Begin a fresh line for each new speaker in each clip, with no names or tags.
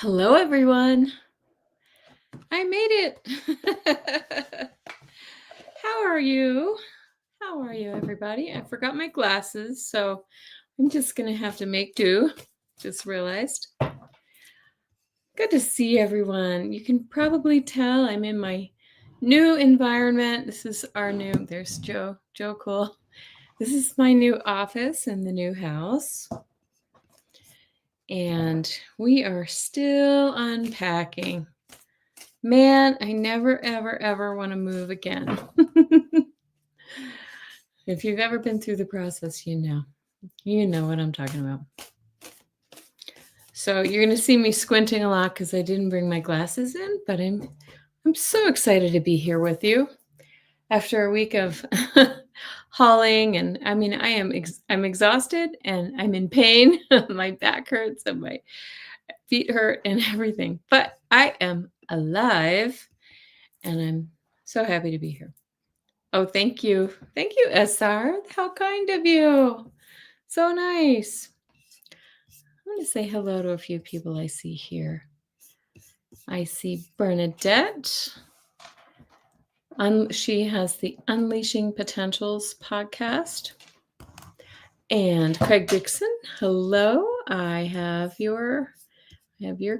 Hello, everyone. I made it. How are you? How are you, everybody? I forgot my glasses, so I'm just going to have to make do. Just realized. Good to see everyone. You can probably tell I'm in my new environment. This is our new, there's Joe. Joe Cool. This is my new office in the new house. And we are still unpacking. Man, I never, ever, ever want to move again. If you've ever been through the process, you know what I'm talking about. So you're going to see me squinting a lot because I didn't bring my glasses in, but I'm so excited to be here with you after a week of hauling. And I mean, I'm exhausted and I'm in pain. My back hurts and my feet hurt and everything, but I am alive and I'm so happy to be here. Oh, thank you. Thank you, SR. How kind of you. So nice. I'm going to say hello to a few people I see here. I see Bernadette. She has the Unleashing Potentials podcast. And Craig Dixon, hello. I have your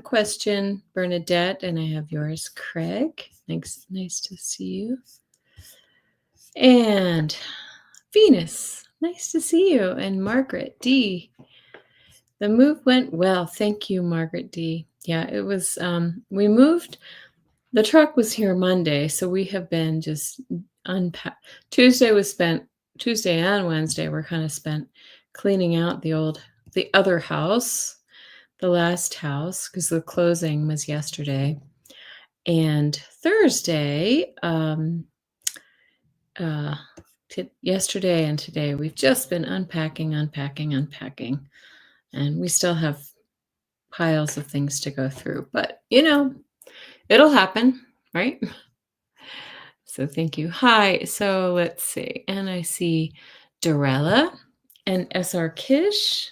question, Bernadette, and I have yours, Craig. Nice to see you. And Venus, nice to see you. And Margaret D. The move went well. Thank you, Margaret D. Yeah, it was, we moved. The truck was here Monday, so we have been just unpacked. Tuesday and Wednesday were kind of spent cleaning out the other house, the last house, because the closing was yesterday. And Thursday, yesterday and today, we've just been unpacking. And we still have piles of things to go through, but it'll happen, right? So thank you. Hi. So let's see. And I see Dorella and SR Kish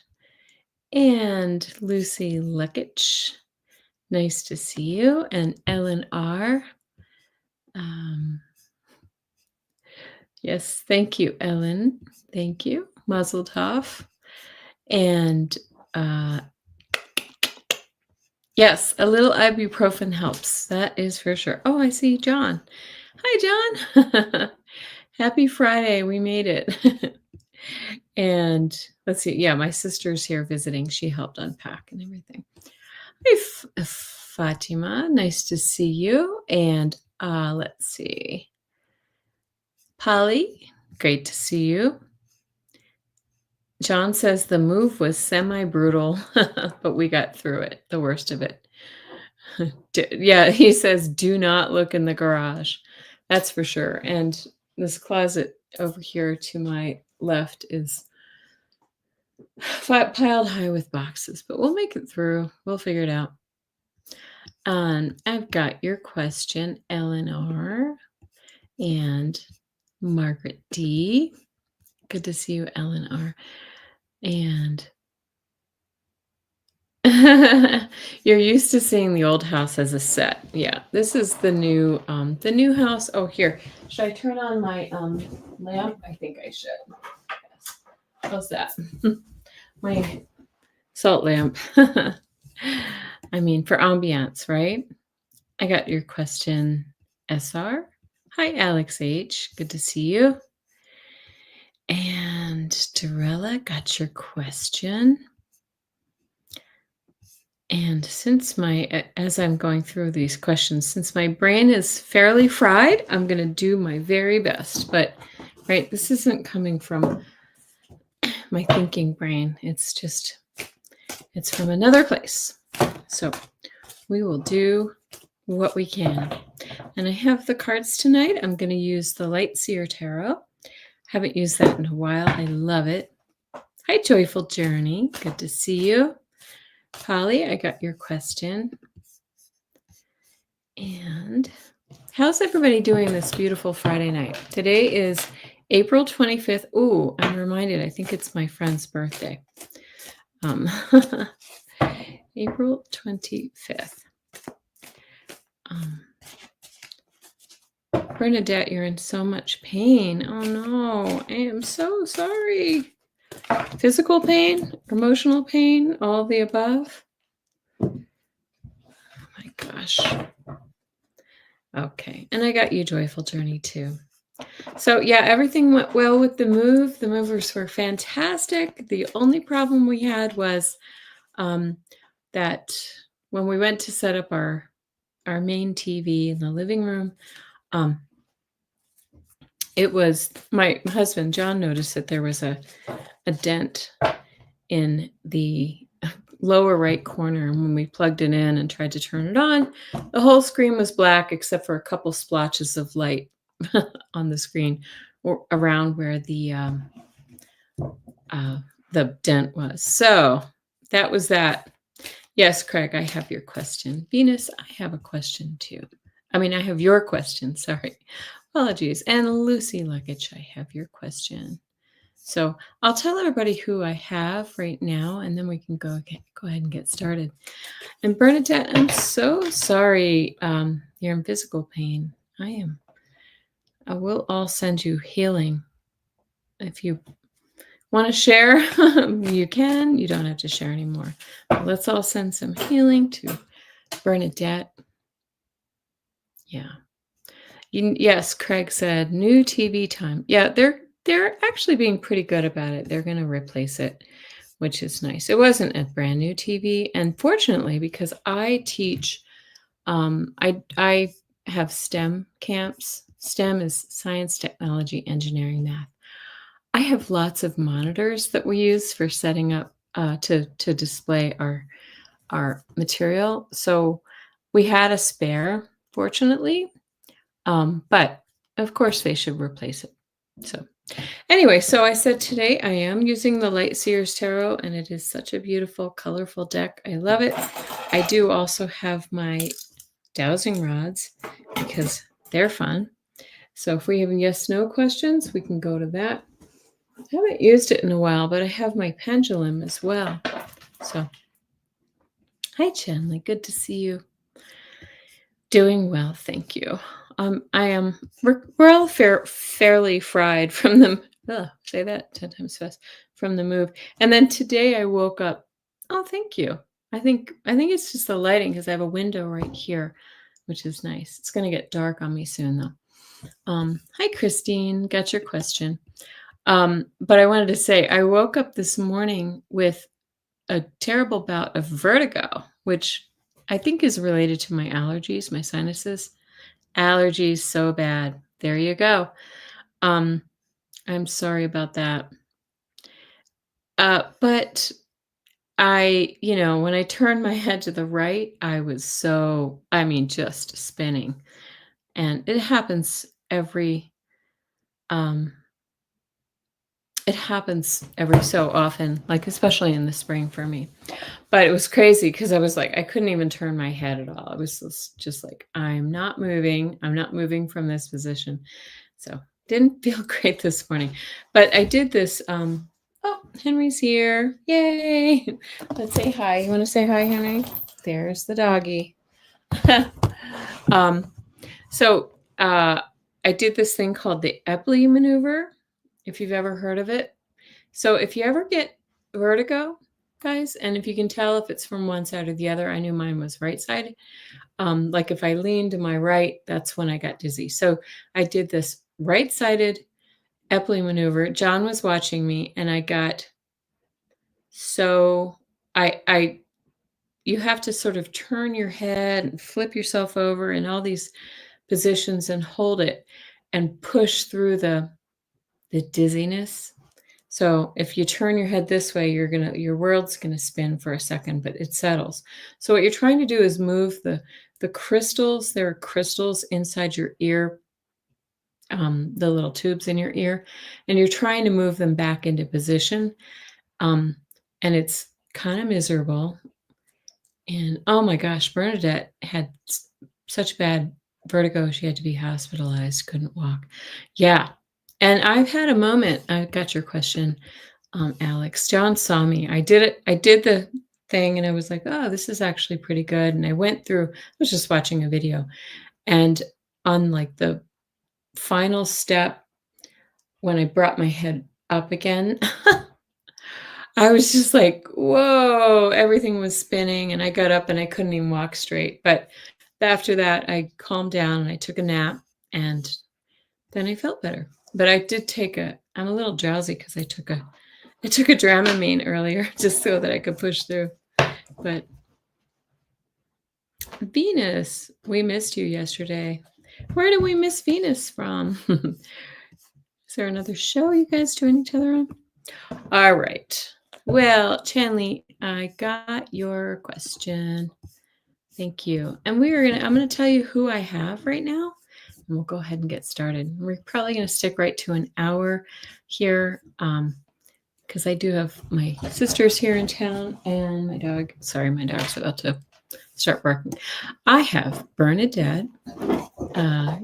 and Lucy Lekich. Nice to see you. And Ellen R. Yes, thank you, Ellen. Thank you. Mazel tov. And yes, a little ibuprofen helps. That is for sure. Oh, I see John. Hi, John. Happy Friday. We made it. And let's see. Yeah, my sister's here visiting. She helped unpack and everything. Hi, Fatima. Nice to see you. And let's see. Polly, great to see you. John says the move was semi-brutal, but we got through it, the worst of it. Yeah, he says, do not look in the garage. That's for sure. And this closet over here to my left is piled high with boxes, but we'll make it through. We'll figure it out. I've got your question, Eleanor and Margaret D. Good to see you, Eleanor. And you're used to seeing the old house as a set. Yeah, this is the new house. Oh, here. Should I turn on my lamp? I think I should. Yes. How's that? My salt lamp. I mean, for ambiance, right? I got your question, SR. Hi, Alex H. Good to see you. And Dorella got your question. And as I'm going through these questions, since my brain is fairly fried, I'm going to do my very best. But, right, this isn't coming from my thinking brain. It's from another place. So we will do what we can. And I have the cards tonight. I'm going to use the Light Seer Tarot. Haven't used that in a while. I love it. Hi, Joyful Journey. Good to see you. Polly, I got your question. And how's everybody doing this beautiful Friday night? Today is April 25th. Ooh, I'm reminded, I think it's my friend's birthday. April 25th. Bernadette, you're in so much pain. Oh no, I am so sorry. Physical pain, emotional pain, all the above. Oh my gosh. Okay, and I got you Joyful Journey too. So yeah, everything went well with the move. The movers were fantastic. The only problem we had was that when we went to set up our main TV in the living room, it was my husband John noticed that there was a dent in the lower right corner, and when we plugged it in and tried to turn it on, the whole screen was black except for a couple splotches of light on the screen or around where the dent was. So that was that. Yes, Craig, I have your question. Venus, I have a question too. I mean, I have your question. Sorry. Apologies. And Lucy Luggage, I have your question. So I'll tell everybody who I have right now, and then we can go ahead and get started. And Bernadette, I'm so sorry you're in physical pain. I am. I will all send you healing. If you want to share, you can. You don't have to share anymore. But let's all send some healing to Bernadette. Yeah. Yes, Craig said new TV time. Yeah, they're actually being pretty good about it. They're going to replace it, which is nice. It wasn't a brand new TV, and fortunately, because I teach, I have STEM camps. STEM is science, technology, engineering, math. I have lots of monitors that we use for setting up to display our material. So we had a spare, fortunately, but of course they should replace it. So anyway, so I said today I am using the Light Seers Tarot, and it is such a beautiful, colorful deck. I love it. I do also have my dowsing rods because they're fun. So if we have yes/no questions, we can go to that. I haven't used it in a while, but I have my pendulum as well. So, hi, Chenley. Good to see you. Doing well, thank you. I am. We're all fairly fried from the. Say that 10 times fast from the move. And then today I woke up. Oh, thank you. I think it's just the lighting because I have a window right here, which is nice. It's going to get dark on me soon, though. Hi, Christine. Got your question. But I wanted to say I woke up this morning with a terrible bout of vertigo, which I think is related to my allergies, my sinuses. Allergies so bad. There you go. I'm sorry about that. But when I turned my head to the right, I was just spinning. And it happens every so often, like especially in the spring for me. But it was crazy because I was like, I couldn't even turn my head at all. I was just like, I'm not moving. I'm not moving from this position. So didn't feel great this morning. But I did this. Oh, Henry's here. Yay. Let's say hi. You want to say hi, Henry? There's the doggy. So I did this thing called the Epley maneuver, if you've ever heard of it. So if you ever get vertigo, guys, and if you can tell if it's from one side or the other, I knew mine was right side. Like if I leaned to my right, that's when I got dizzy. So I did this right-sided Epley maneuver. John was watching me, and I got you have to sort of turn your head and flip yourself over in all these positions and hold it and push through the dizziness. So if you turn your head this way, your world's gonna spin for a second, but it settles. So what you're trying to do is move the crystals. There are crystals inside your ear, the little tubes in your ear, and you're trying to move them back into position. And it's kind of miserable. And oh my gosh, Bernadette had such bad vertigo, she had to be hospitalized, couldn't walk. Yeah. And I've had a moment. I got your question, Alex. John saw me. I did it. I did thing, and I was like, "Oh, this is actually pretty good." And I went through, I was just watching a video, and on like the final step, when I brought my head up again, I was just like, "Whoa," everything was spinning, and I got up and I couldn't even walk straight. But after that, I calmed down and I took a nap, and then I felt better. But I did take a I'm a little drowsy because I took a Dramamine earlier just so that I could push through. But Venus, we missed you yesterday. Where did we miss Venus from? Is there another show you guys doing each other on? All right. Well, Chanley, I got your question. Thank you. And I'm gonna tell you who I have right now, and we'll go ahead and get started. We're probably gonna stick right to an hour here, because I do have my sisters here in town and my dog. Sorry, my dog's about to start barking. I have Bernadette,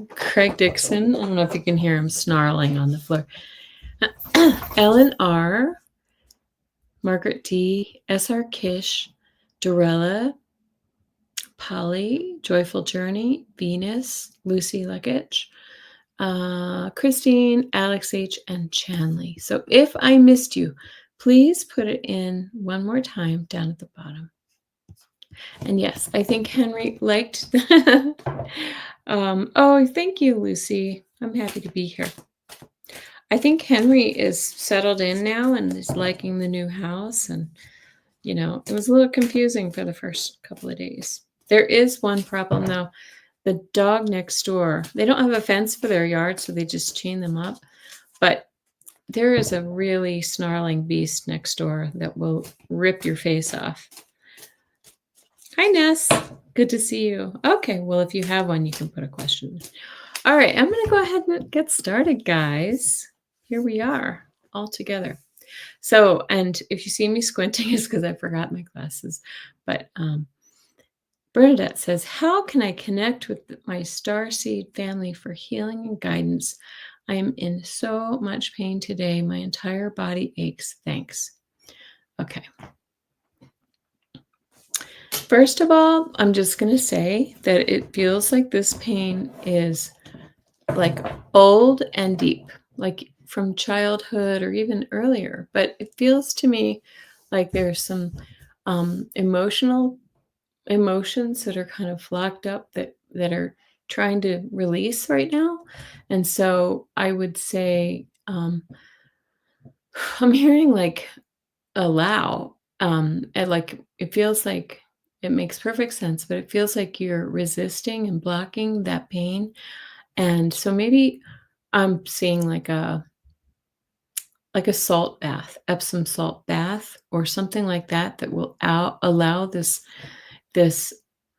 Craig Dixon. I don't know if you can hear him snarling on the floor. Ellen R., Margaret D., S.R. Kish, Dorella, Polly, Joyful Journey, Venus, Lucy Luggage, Christine, Alex H., and Chanley. So if I missed you, please put it in one more time down at the bottom. And yes, I think Henry liked. Oh, thank you, Lucy. I'm happy to be here. I think Henry is settled in now and is liking the new house. And, it was a little confusing for the first couple of days. There is one problem, though. The dog next door, they don't have a fence for their yard, so they just chain them up. But there is a really snarling beast next door that will rip your face off. Hi, Ness. Good to see you. Okay, well, if you have one, you can put a question. All right, I'm going to go ahead and get started, guys. Here we are, all together. So, and if you see me squinting, it's because I forgot my glasses. But Bernadette says, how can I connect with my starseed family for healing and guidance? I am in so much pain today. My entire body aches. Thanks. Okay. First of all, I'm just going to say that it feels like this pain is like old and deep, like from childhood or even earlier. But it feels to me like there's some emotions that are kind of locked up that are trying to release right now. And so I would say I'm hearing like allow, and like it feels like it makes perfect sense, but it feels like you're resisting and blocking that pain. And so maybe I'm seeing like a salt bath, Epsom salt bath or something like that that will allow this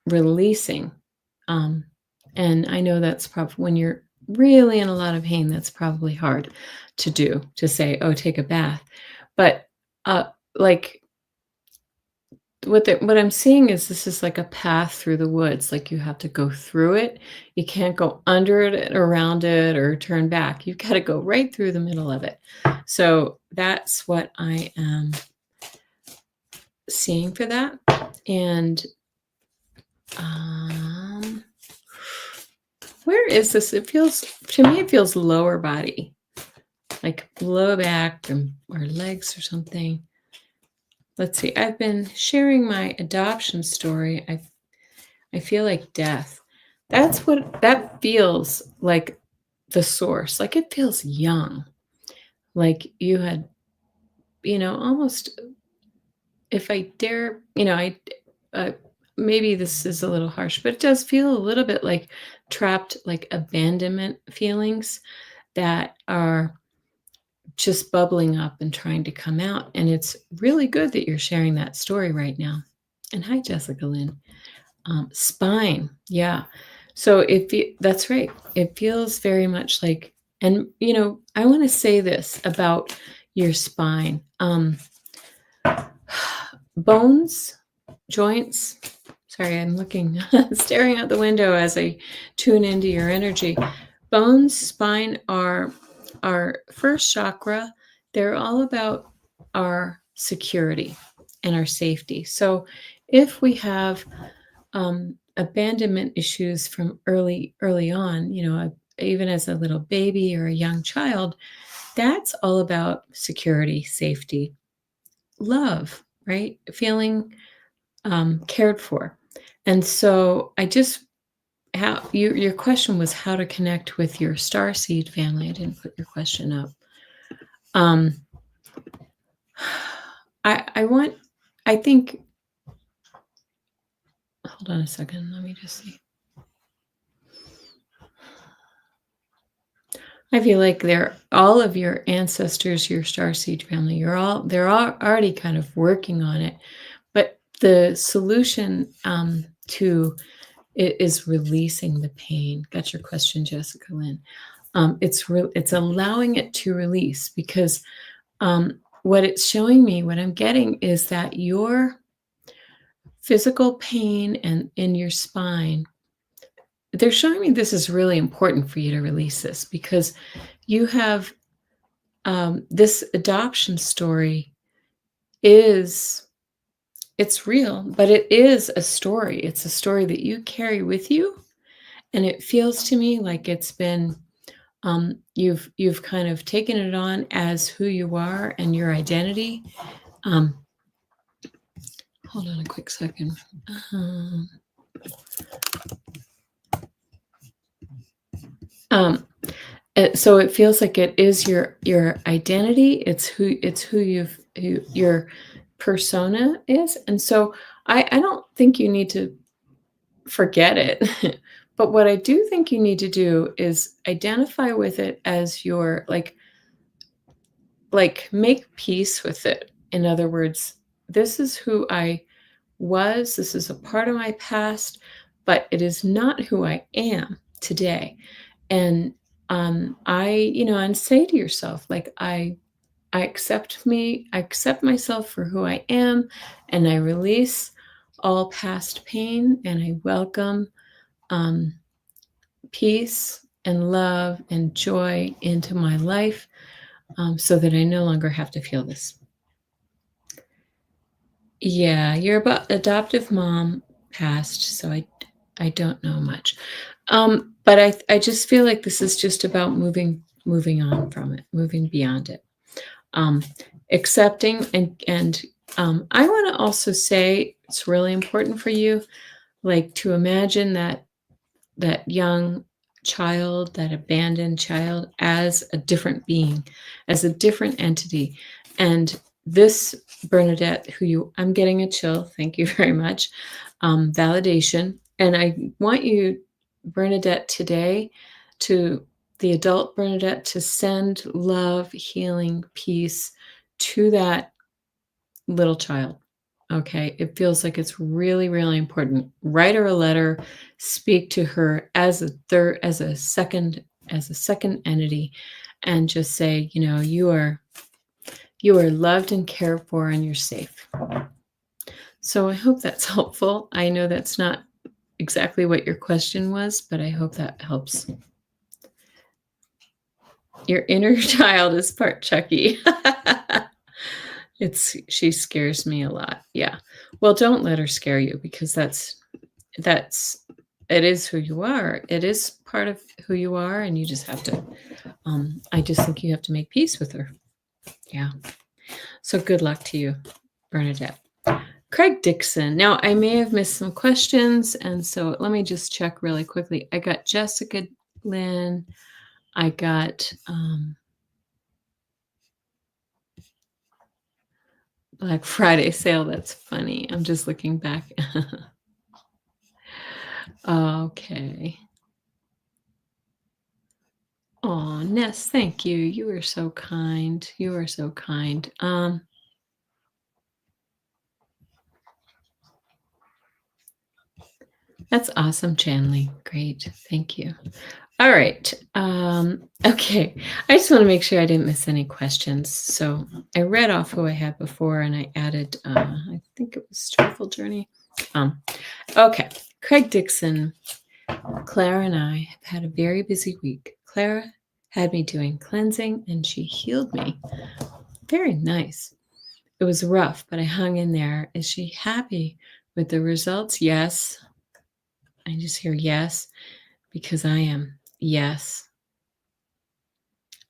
releasing. And I know that's probably when you're really in a lot of pain, that's probably hard to do, to say, oh, take a bath. But like what I'm seeing is this is like a path through the woods. Like you have to go through it. You can't go under it, around it, or turn back. You've got to go right through the middle of it. So that's what I am seeing for that. And where is this? It feels, to me, it feels lower body, like low back or legs or something. Let's see. I've been sharing my adoption story. I feel like death. That's what that feels like, the source. Like it feels young. Like you had, almost, if I dare, maybe this is a little harsh, but it does feel a little bit like trapped, like abandonment feelings that are just bubbling up and trying to come out. And it's really good that you're sharing that story right now. And hi, Jessica Lynn. Spine. Yeah. So that's right. It feels very much like, and I want to say this about your spine. Bones, joints. Sorry, I'm looking, staring out the window as I tune into your energy. Bones, spine are our first chakra. They're all about our security. and our safety. So if we have abandonment issues from early on, even as a little baby or a young child, that's all about security, safety, love, right? Feeling cared for. And so I just how your question was how to connect with your starseed family. I didn't put your question up. Um, I want. I think. Hold on a second. Let me just see. I feel like they're all of your ancestors, your starseed family. They're all already kind of working on it, but the solution to it is releasing the pain. Got your question, Jessica Lynn. It's allowing it to release because what it's showing me, what I'm getting is that your physical pain and in your spine, they're showing me this is really important for you to release this because you have this adoption story is it's real, but it is a story. It's a story that you carry with you, and it feels to me like it's been you've kind of taken it on as who you are and your identity. Um, hold on a quick second. Um, um, so it feels like it is your identity. It's who your persona is, and so I don't think you need to forget it. But what I do think you need to do is identify with it as your like make peace with it. In other words, this is who I was, this is a part of my past, but it is not who I am today. And and say to yourself, like I accept myself for who I am, and I release all past pain, and I welcome um, peace and love and joy into my life, so that I no longer have to feel this. Yeah, your adoptive mom passed, so I don't know much. But I just feel like this is just about moving on from it, moving beyond it. Um, accepting and I want to also say it's really important for you, like to imagine that young child, that abandoned child, as a different being, as a different entity. And this Bernadette, I'm getting a chill, thank you very much, validation. And I want you, Bernadette, today to the adult Bernadette to send love, healing, peace to that little child. Okay, it feels like it's really, really important. Write her a letter, speak to her as a second entity, and just say, you are loved and cared for, and you're safe. So I hope that's helpful. I know that's not exactly what your question was, but I hope that helps. Your inner child is part Chucky. She scares me a lot. Yeah. Well, don't let her scare you because it is who you are. It is part of who you are, and you just have to I just think you have to make peace with her. Yeah. So good luck to you, Bernadette. Craig Dixon. Now, I may have missed some questions, and so let me just check really quickly. I got Jessica Lynn. I got Black Friday sale. That's funny. I'm just looking back. Okay. Oh, Ness, thank you. You are so kind. You are so kind. That's awesome, Chanley. Great. Thank you. All right. Okay. I just want to make sure I didn't miss any questions. So I read off who I had before and I added, I think it was Joyful Journey. Okay. Craig Dixon. Clara and I have had a very busy week. Clara had me doing cleansing and she healed me. Very nice. it was rough, but I hung in there. Is she happy with the results? Yes. I just hear yes because I am. Yes.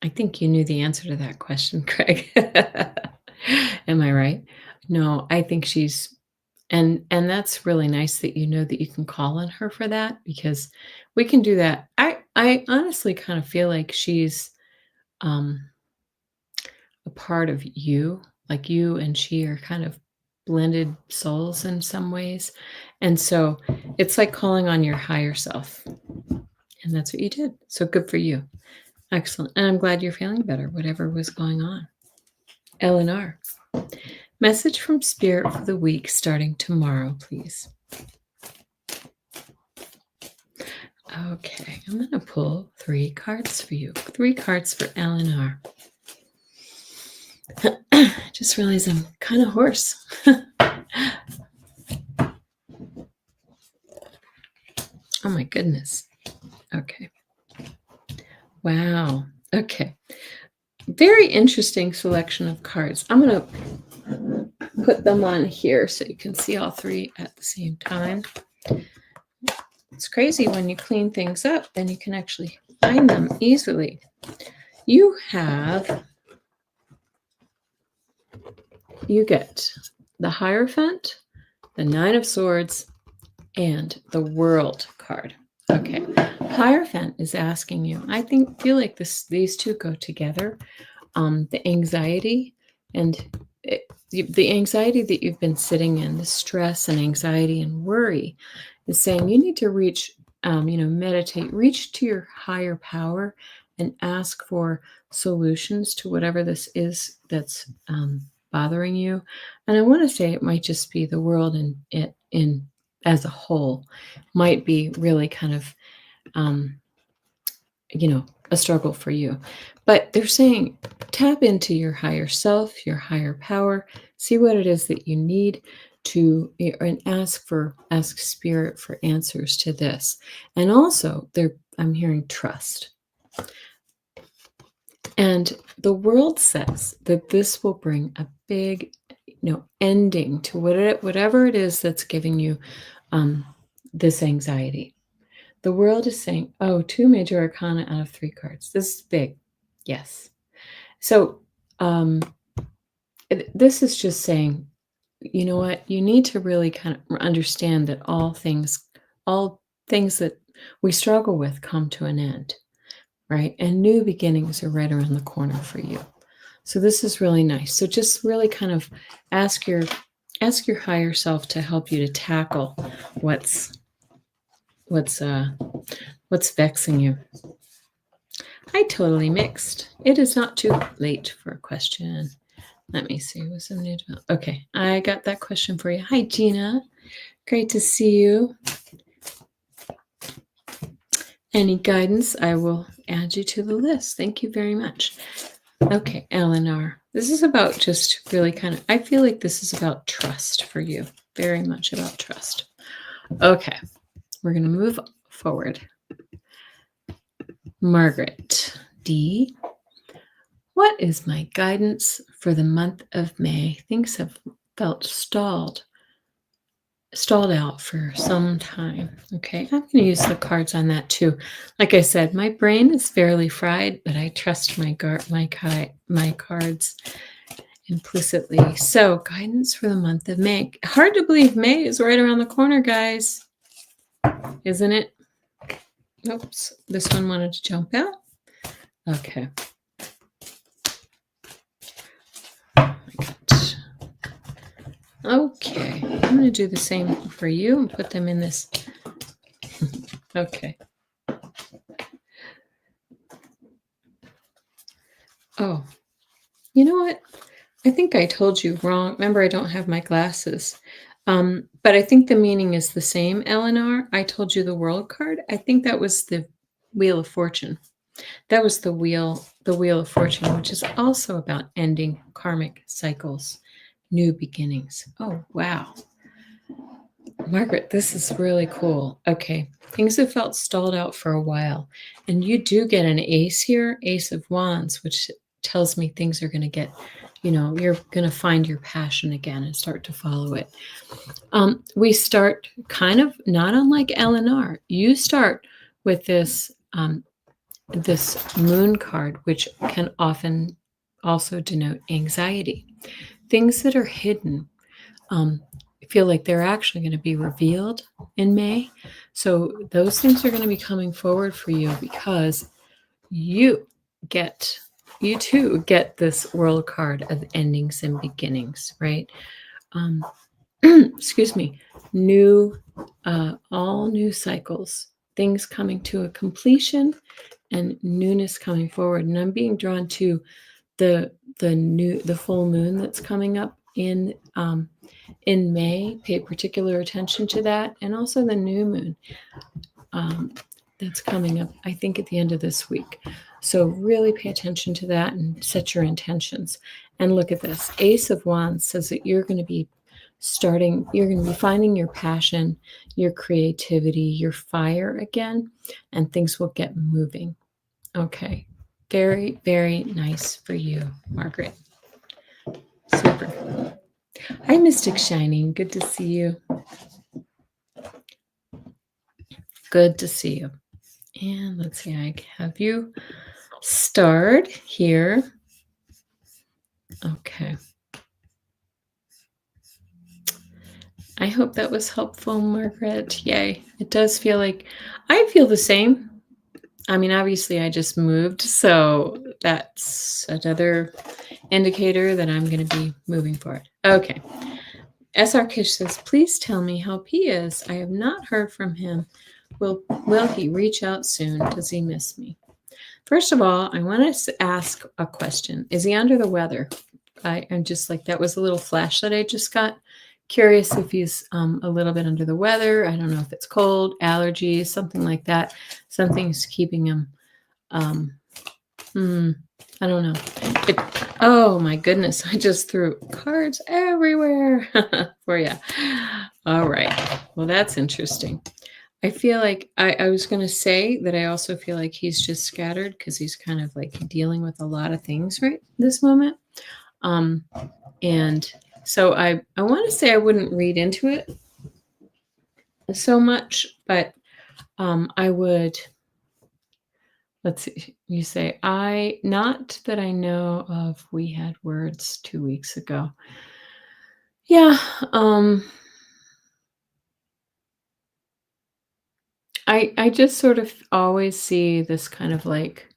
I think you knew the answer to that question, Craig. Am I right? No, I think she's and that's really nice that you know that you can call on her for that because we can do that. I honestly kind of feel like she's um a part of you, like you and she are kind of blended souls in some ways. And so it's like calling on your higher self. And that's what you did. So good for you. Excellent. And I'm glad you're feeling better, whatever was going on. Eleanor, message from Spirit for the week starting tomorrow, please. Okay, I'm going to pull 3 cards for you. 3 cards for Eleanor. Just realized I'm kind of hoarse. Oh my goodness. Okay. Wow. Okay. Very interesting selection of cards. I'm going to put them on here so you can see all 3 at the same time. It's crazy when you clean things up, then you can actually find them easily. You get the Hierophant, the 9 of Swords, and the World card. Okay. Hierophant is asking you, I feel like these two go together. The anxiety and the anxiety that you've been sitting in, the stress and anxiety and worry is saying you need to reach, meditate, reach to your higher power and ask for solutions to whatever this is that's bothering you. And I want to say it might just be the world in as a whole might be really kind of, a struggle for you. But they're saying tap into your higher self, your higher power, see what it is that you need to, and ask Spirit for answers to this. And also I'm hearing trust. And the world says that this will bring a big, ending to whatever it is that's giving you this anxiety. The world is saying, 2 major arcana out of 3 cards. This is big. Yes. So this is just saying, you know what? You need to really kind of understand that all things that we struggle with come to an end, right? And new beginnings are right around the corner for you. So this is really nice. So just really kind of ask your higher self to help you to tackle what's vexing you. I totally mixed. It is not too late for a question. Let me see. What's some new development? Okay, I got that question for you. Hi, Gina. Great to see you. Any guidance, I will add you to the list. Thank you very much. Okay, Eleanor. This is about just really kind of, I feel like this is about trust for you. Very much about trust. Okay, we're going to move forward. Margaret D. What is my guidance for the month of May? Things have felt stalled out for some time. Okay, I'm going to use the cards on that too. Like I said, my brain is fairly fried, but I trust my cards implicitly. So, guidance for the month of May. Hard to believe May is right around the corner, guys. Isn't it? Oops, this one wanted to jump out. Okay. Oh my gosh. Okay, I'm going to do the same for you and put them in this. Okay. Oh, you know what? I think I told you wrong. Remember, I don't have my glasses. But I think the meaning is the same, Eleanor. I told you the World card. I think that was the Wheel of Fortune. That was the Wheel of Fortune, which is also about ending karmic cycles, new beginnings. Oh, wow. Margaret, this is really cool. Okay, things have felt stalled out for a while. And you do get an ace here, Ace of Wands, which tells me things are going to get you're going to find your passion again and start to follow it. We start kind of not unlike Eleanor. You start with this moon card, which can often also denote anxiety. Things that are hidden feel like they're actually going to be revealed in May. So those things are going to be coming forward for you because you too get this world card of endings and beginnings, right? Excuse me, all new cycles, things coming to a completion and newness coming forward. And I'm being drawn to the full moon that's coming up in May. Pay particular attention to that, and also the new moon that's coming up, I think, at the end of this week. So really pay attention to that and set your intentions. And look at this. Ace of Wands says that you're going to be finding your passion, your creativity, your fire again, and things will get moving. Okay. Very, very nice for you, Margaret. Super. Hi, Mystic Shining. Good to see you. Good to see you. And let's see, I have you start here. Okay. I hope that was helpful, Margaret. Yay. It does feel like I feel the same. I mean, obviously, I just moved, so that's another indicator that I'm going to be moving forward. Okay. SR Kish says, please tell me how P is. I have not heard from him. Will he reach out soon? Does he miss me? First of all, I want to ask a question. Is he under the weather? I'm just like, that was a little flash that I just got. Curious if he's a little bit under the weather. I don't know if it's cold, allergies, something like that. Something's keeping him. I don't know. Oh my goodness. I just threw cards everywhere for you. All right. Well, that's interesting. I feel like I was going to say that I also feel like he's just scattered because he's kind of like dealing with a lot of things right this moment. And so I want to say I wouldn't read into it so much, but I would, let's see, you say, not that I know of, we had words 2 weeks ago. Yeah. I just sort of always see this kind of like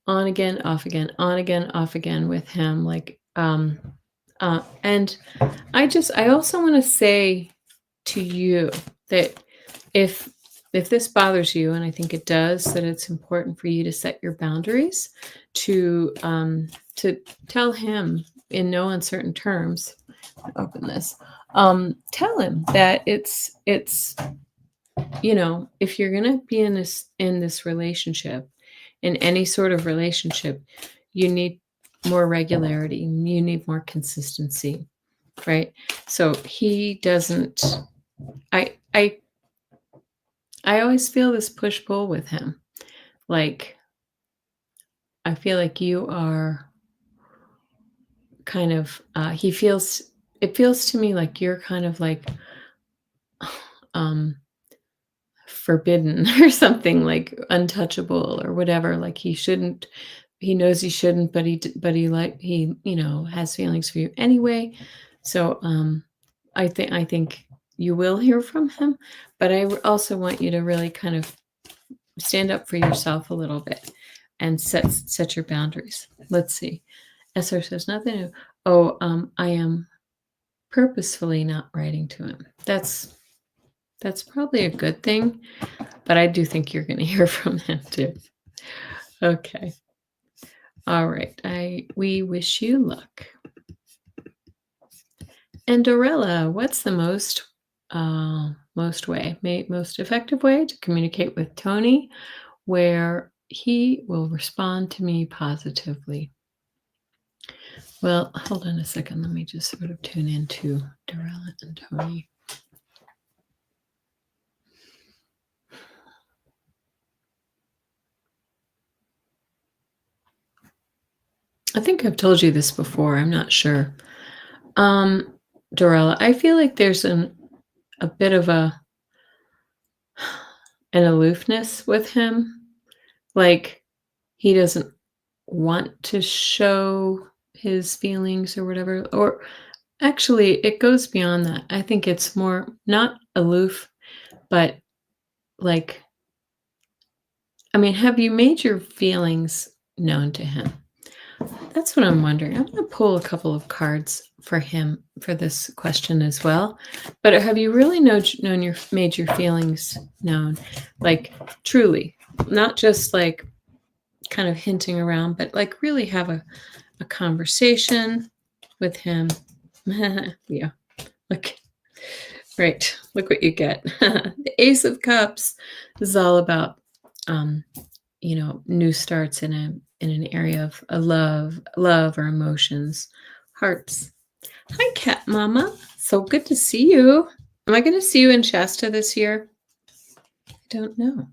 on again, off again, on again, off again with him. Like, and I also want to say to you that if this bothers you, and I think it does, that it's important for you to set your boundaries, to tell him in no uncertain terms. Open this. Tell him that it's if you're going to be in this relationship, in any sort of relationship, you need more regularity, you need more consistency, right? So he doesn't. I always feel this push-pull with him. Like, I feel like you are kind of it feels to me like you're kind of like forbidden or something, like untouchable or whatever. Like he knows he shouldn't, but he has feelings for you anyway. So I think you will hear from him, but I also want you to really kind of stand up for yourself a little bit and set your boundaries. Let's see. SR says nothing new. Oh, I am purposefully not writing to him. That's probably a good thing, but I do think you're going to hear from him too. Okay. All right. We wish you luck. And Dorella, what's the most effective way to communicate with Tony where he will respond to me positively? Well, hold on a second. Let me just sort of tune into Dorella and Tony. I think I've told you this before. I'm not sure. Um, Dorella, I feel like there's a bit of an aloofness with him. Like he doesn't want to show his feelings or whatever. Or actually, it goes beyond that. I think it's more not aloof, but like, I mean, have you made your feelings known to him? That's what I'm wondering. I'm going to pull a couple of cards for him for this question as well. But have you really known your made your feelings known, like truly, not just like kind of hinting around, but like really have a conversation with him? Yeah, look, right. Look what you get. The Ace of Cups is all about um, new starts in an area of a love or emotions, hearts. Hi, Cat Mama. So good to see you. Am I going to see you in Shasta this year? I don't know.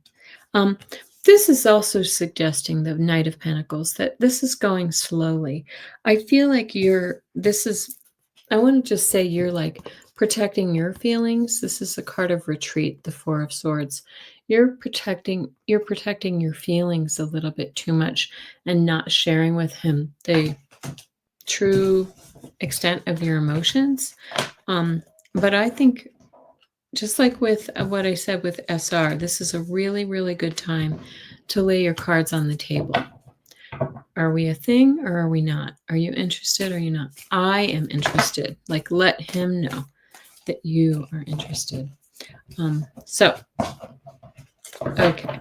Um, this is also suggesting the Knight of Pentacles that this is going slowly. I feel like I want to just say you're like protecting your feelings. This is a card of retreat, the Four of Swords. You're protecting your feelings a little bit too much and not sharing with him the true extent of your emotions. But I think just like with what I said with SR, this is a really, really good time to lay your cards on the table. Are we a thing or are we not? Are you interested or are you not? I am interested. Like, let him know that you are interested. Okay.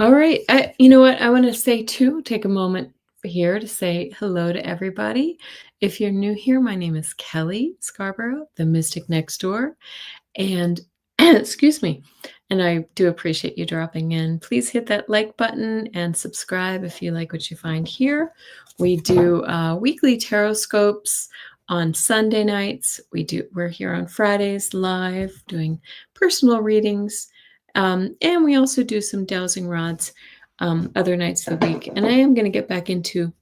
All right. You know what? I want to say too, take a moment here to say hello to everybody. If you're new here, my name is Kelly Scarborough, the Mystic Next Door. And excuse me. And I do appreciate you dropping in. Please hit that like button and subscribe if you like what you find here. We do weekly tarot scopes on Sunday nights. We're here on Fridays live doing personal readings. And we also do some dowsing rods other nights of the week. And I am going to get back into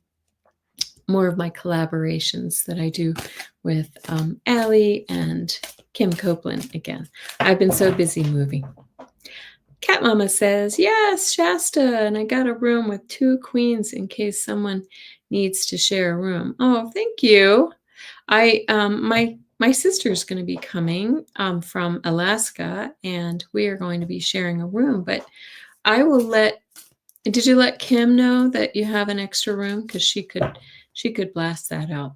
more of my collaborations that I do with Allie and Kim Copeland again. I've been so busy moving. Cat Mama says, yes, Shasta, and I got a room with 2 queens in case someone needs to share a room. Oh, thank you. My sister's going to be coming from Alaska, and we are going to be sharing a room. But I will let. Did you let Kim know that you have an extra room? Because she could blast that out.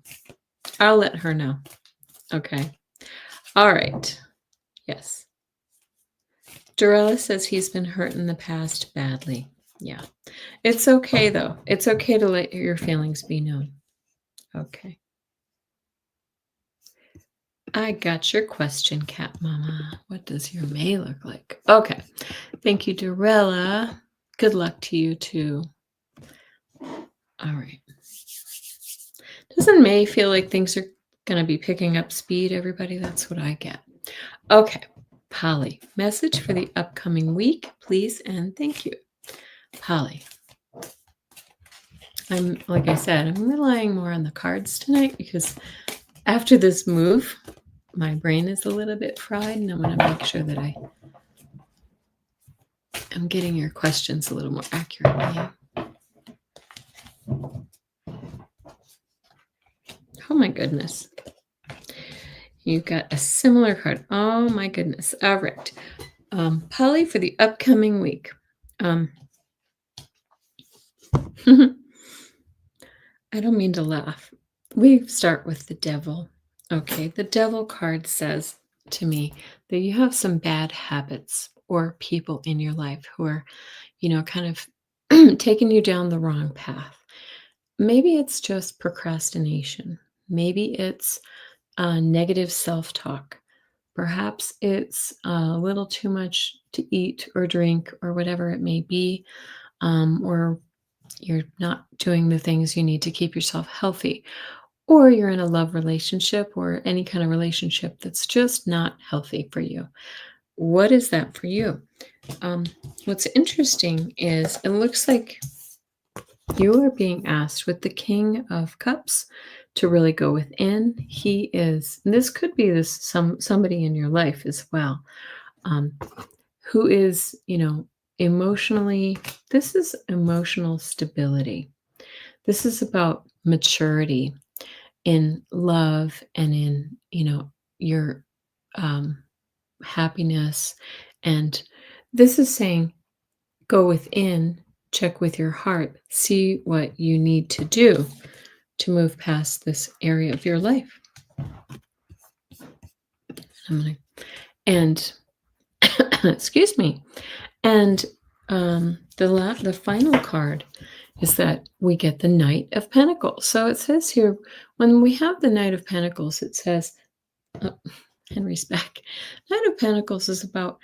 I'll let her know. Okay. All right. Yes. Dorella says he's been hurt in the past badly. Yeah. It's okay, though. It's okay to let your feelings be known. Okay. I got your question, Cat Mama. What does your May look like? Okay. Thank you, Dorella. Good luck to you, too. All right. Doesn't May feel like things are going to be picking up speed, everybody? That's what I get. Okay. Polly, message for the upcoming week, please, and thank you. Polly. Like I said, I'm relying more on the cards tonight because after this move, my brain is a little bit fried, and I want to make sure that I'm getting your questions a little more accurately. Oh my goodness. You got a similar card. Oh my goodness. All right. Polly, for the upcoming week. I don't mean to laugh. We start with the devil. Okay. The devil card says to me that you have some bad habits or people in your life who are, kind of taking you down the wrong path. Maybe it's just procrastination. Maybe it's negative self-talk. Perhaps it's a little too much to eat or drink or whatever it may be, or you're not doing the things you need to keep yourself healthy, or you're in a love relationship or any kind of relationship that's just not healthy for you. What is that for you? What's interesting is it looks like You are being asked with the King of Cups to really go within. He is, and this could be this somebody in your life as well, um, who is, emotionally, this is emotional stability. This is about maturity in love and in, your um, happiness. And this is saying, go within, check with your heart, see what you need to do to move past this area of your life. And excuse me. And the final card is that we get the Knight of Pentacles. So it says here, when we have the Knight of Pentacles, it says, oh, Henry's back. Knight of Pentacles is about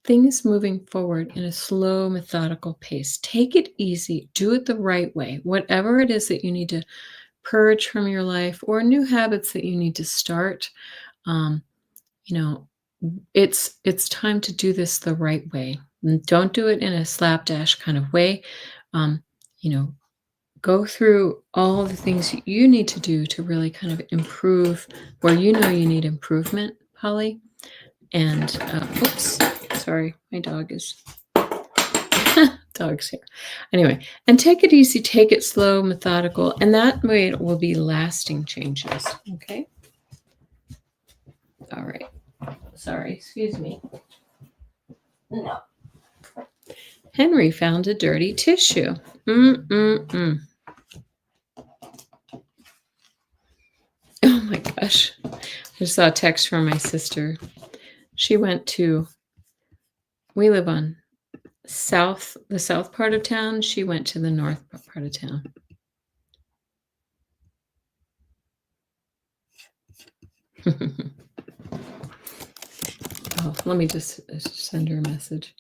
things moving forward in a slow, methodical pace. Take it easy. Do it the right way. Whatever it is that you need to purge from your life or new habits that you need to start, um, you know, it's time to do this the right way. And don't do it in a slapdash kind of way. Um, you know, go through all the things you need to do to really kind of improve where you know you need improvement, Polly. And oops, sorry, my dog is dog's here. Anyway, and take it easy, take it slow, methodical, and that way it will be lasting changes. Okay. All right. Sorry, excuse me. No. Henry found a dirty tissue. Mm-mm-mm. Oh my gosh. I just saw a text from my sister. She went to, we live on the south part of town. She went to the north part of town. Oh, let me just send her a message.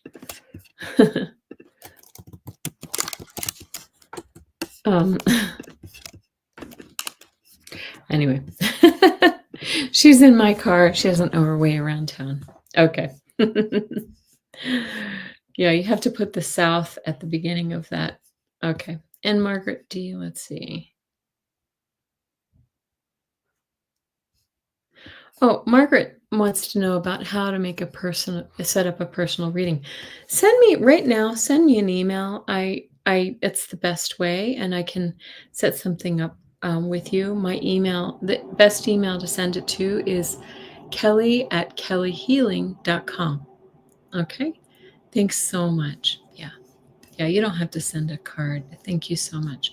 Anyway, she's in my car. She doesn't know her way around town. Okay. Yeah, you have to put the south at the beginning of that. Okay. And Margaret D, let's see. Oh, Margaret wants to know about how to make set up a personal reading. Send me an email. It's the best way, and I can set something up with you. My email, the best email to send it to is kelly@kellyhealing.com. Okay. Thanks so much. Yeah. Yeah. You don't have to send a card. Thank you so much.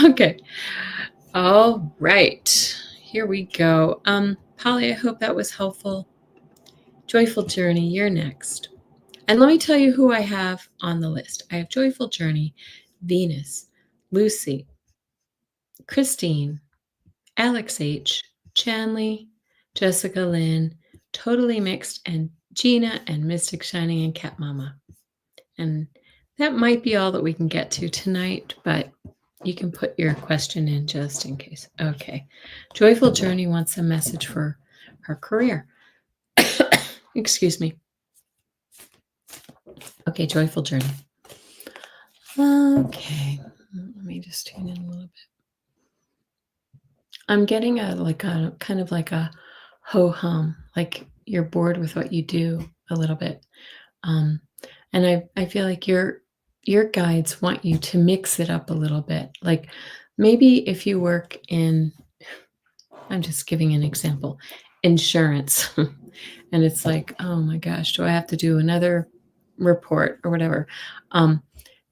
Okay. All right. Here we go. Polly, I hope that was helpful. Joyful Journey, you're next. And let me tell you who I have on the list. I have Joyful Journey, Venus, Lucy, Christine, Alex H., Chanley, Jessica Lynn, Totally Mixed, and Gina, and Mystic Shining, and Cat Mama. And that might be all that we can get to tonight, but you can put your question in just in case. Okay. Joyful Journey wants a message for her career. Excuse me. Okay, Joyful Journey. Okay. Let me just tune in a little bit. I'm getting a kind of like a ho-hum, like you're bored with what you do a little bit. And I feel like your guides want you to mix it up a little bit. Like maybe if you work in, I'm just giving an example, insurance, and it's like, oh my gosh, do I have to do another report or whatever?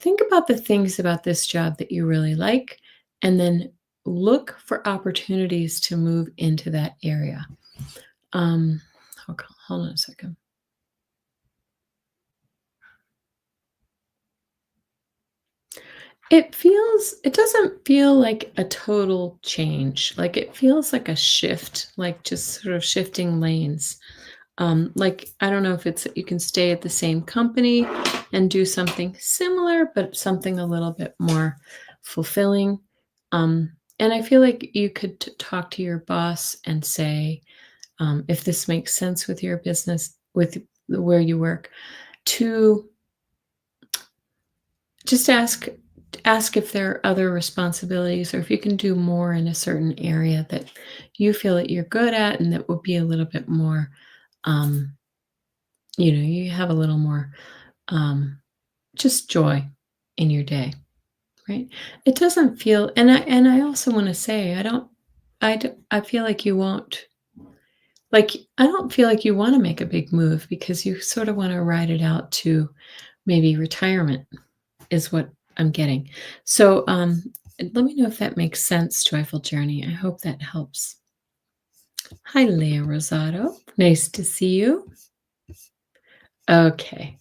Think about the things about this job that you really like, and then look for opportunities to move into that area. Hold on a second. It doesn't feel like a total change. Like it feels like a shift, like just sort of shifting lanes. Like I don't know if it's you can stay at the same company and do something similar, but something a little bit more fulfilling. And I feel like you could talk to your boss and say, if this makes sense with your business, with where you work, to just ask ask if there are other responsibilities or if you can do more in a certain area that you feel that you're good at and that would be a little bit more, um, you have a little more um, just joy in your day, right? It doesn't feel, and I also want to say, I feel like you won't, like, I don't feel like you want to make a big move because you sort of want to ride it out to maybe retirement is what I'm getting. So, let me know if that makes sense, Joyful Journey. I hope that helps. Hi, Leah Rosado. Nice to see you. Okay.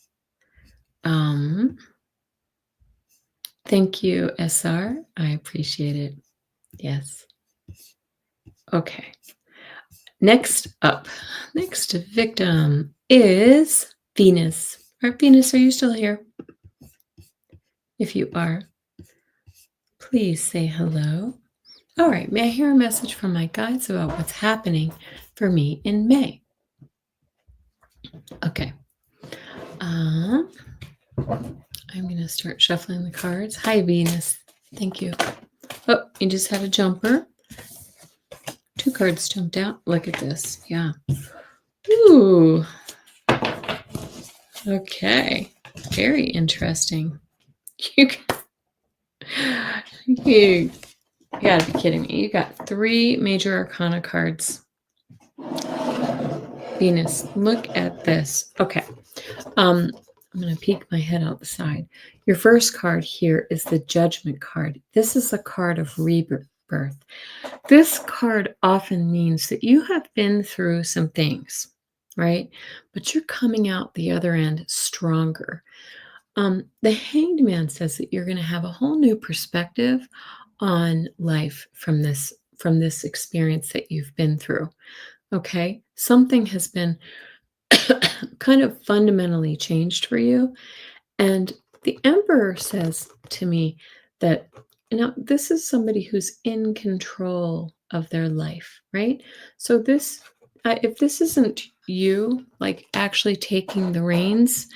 Thank you, SR. I appreciate it. Yes. Okay. Next up, next victim is Venus. All right, Venus, are you still here? If you are, please say hello. All right, may I hear a message from my guides about what's happening for me in May? Okay. I'm going to start shuffling the cards. Hi, Venus. Thank you. Oh, you just had a jumper. 2 cards jumped out. Look at this. Yeah. Ooh. Okay. Very interesting. You gotta be kidding me. You got 3 major arcana cards. Venus, look at this. Okay. I'm going to peek my head out the side. Your first card here is the Judgment card. This is a card of rebirth. This card often means that you have been through some things, right? But you're coming out the other end stronger. The Hanged Man says that you're going to have a whole new perspective on life from this experience that you've been through. Okay? Something has been kind of fundamentally changed for you. And the Emperor says to me that now this is somebody who's in control of their life, right? So this, if this isn't you, like actually taking the reins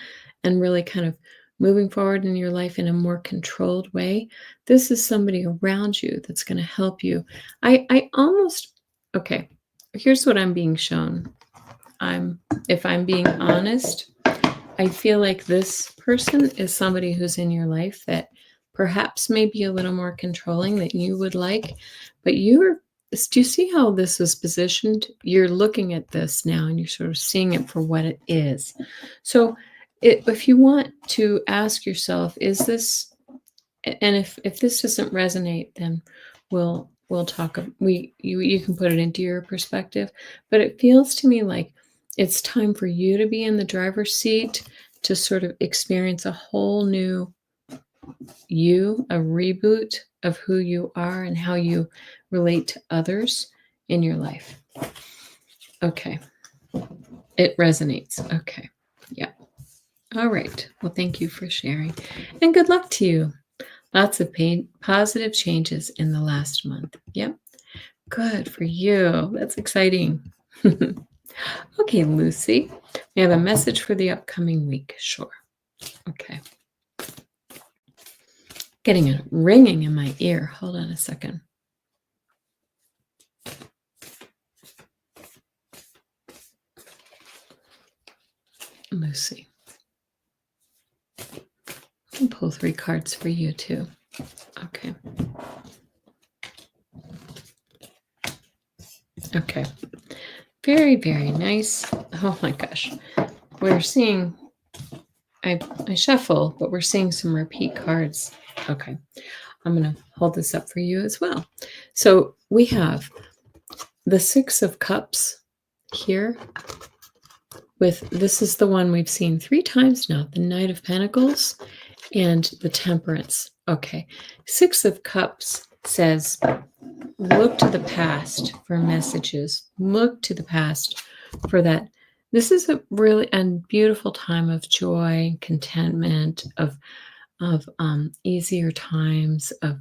and really kind of moving forward in your life in a more controlled way, this is somebody around you that's going to help you. I almost, okay, here's what I'm being shown. If I'm being honest, I feel like this person is somebody who's in your life that perhaps may be a little more controlling than you would like, but do you see how this is positioned? You're looking at this now and you're sort of seeing it for what it is. So if you want to ask yourself, is this, and if this doesn't resonate, then we'll talk, you can put it into your perspective, but it feels to me like it's time for you to be in the driver's seat to sort of experience a whole new you, a reboot of who you are and how you relate to others in your life. Okay. It resonates. Okay. Yeah. All right. Well, thank you for sharing. And good luck to you. Lots of positive changes in the last month. Yep. Good for you. That's exciting. Okay, Lucy. We have a message for the upcoming week. Sure. Okay. Getting a ringing in my ear. Hold on a second. Lucy. I'll pull 3 cards for you too. Okay. Okay. Very, very nice. Oh my gosh. We're seeing, I shuffle, but we're seeing some repeat cards. Okay. I'm going to hold this up for you as well. So we have the 6 of Cups here. This is the one we've seen 3 times now, the Knight of Pentacles and the Temperance. Okay. 6 of Cups says, look to the past for messages. Look to the past for that. This is a really beautiful time of joy, contentment, of easier times, of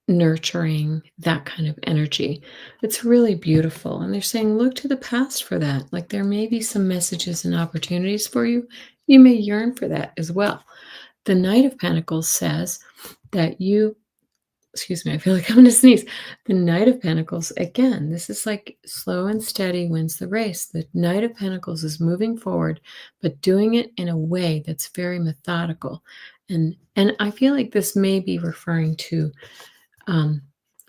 nurturing, that kind of energy. It's really beautiful. And they're saying, look to the past for that. Like there may be some messages and opportunities for you. You may yearn for that as well. the Knight of Pentacles says that you excuse me, I feel like I'm going to sneeze. The Knight of Pentacles, again, this is like slow and steady wins the race. The Knight of Pentacles is moving forward, but doing it in a way that's very methodical. And I feel like this may be referring to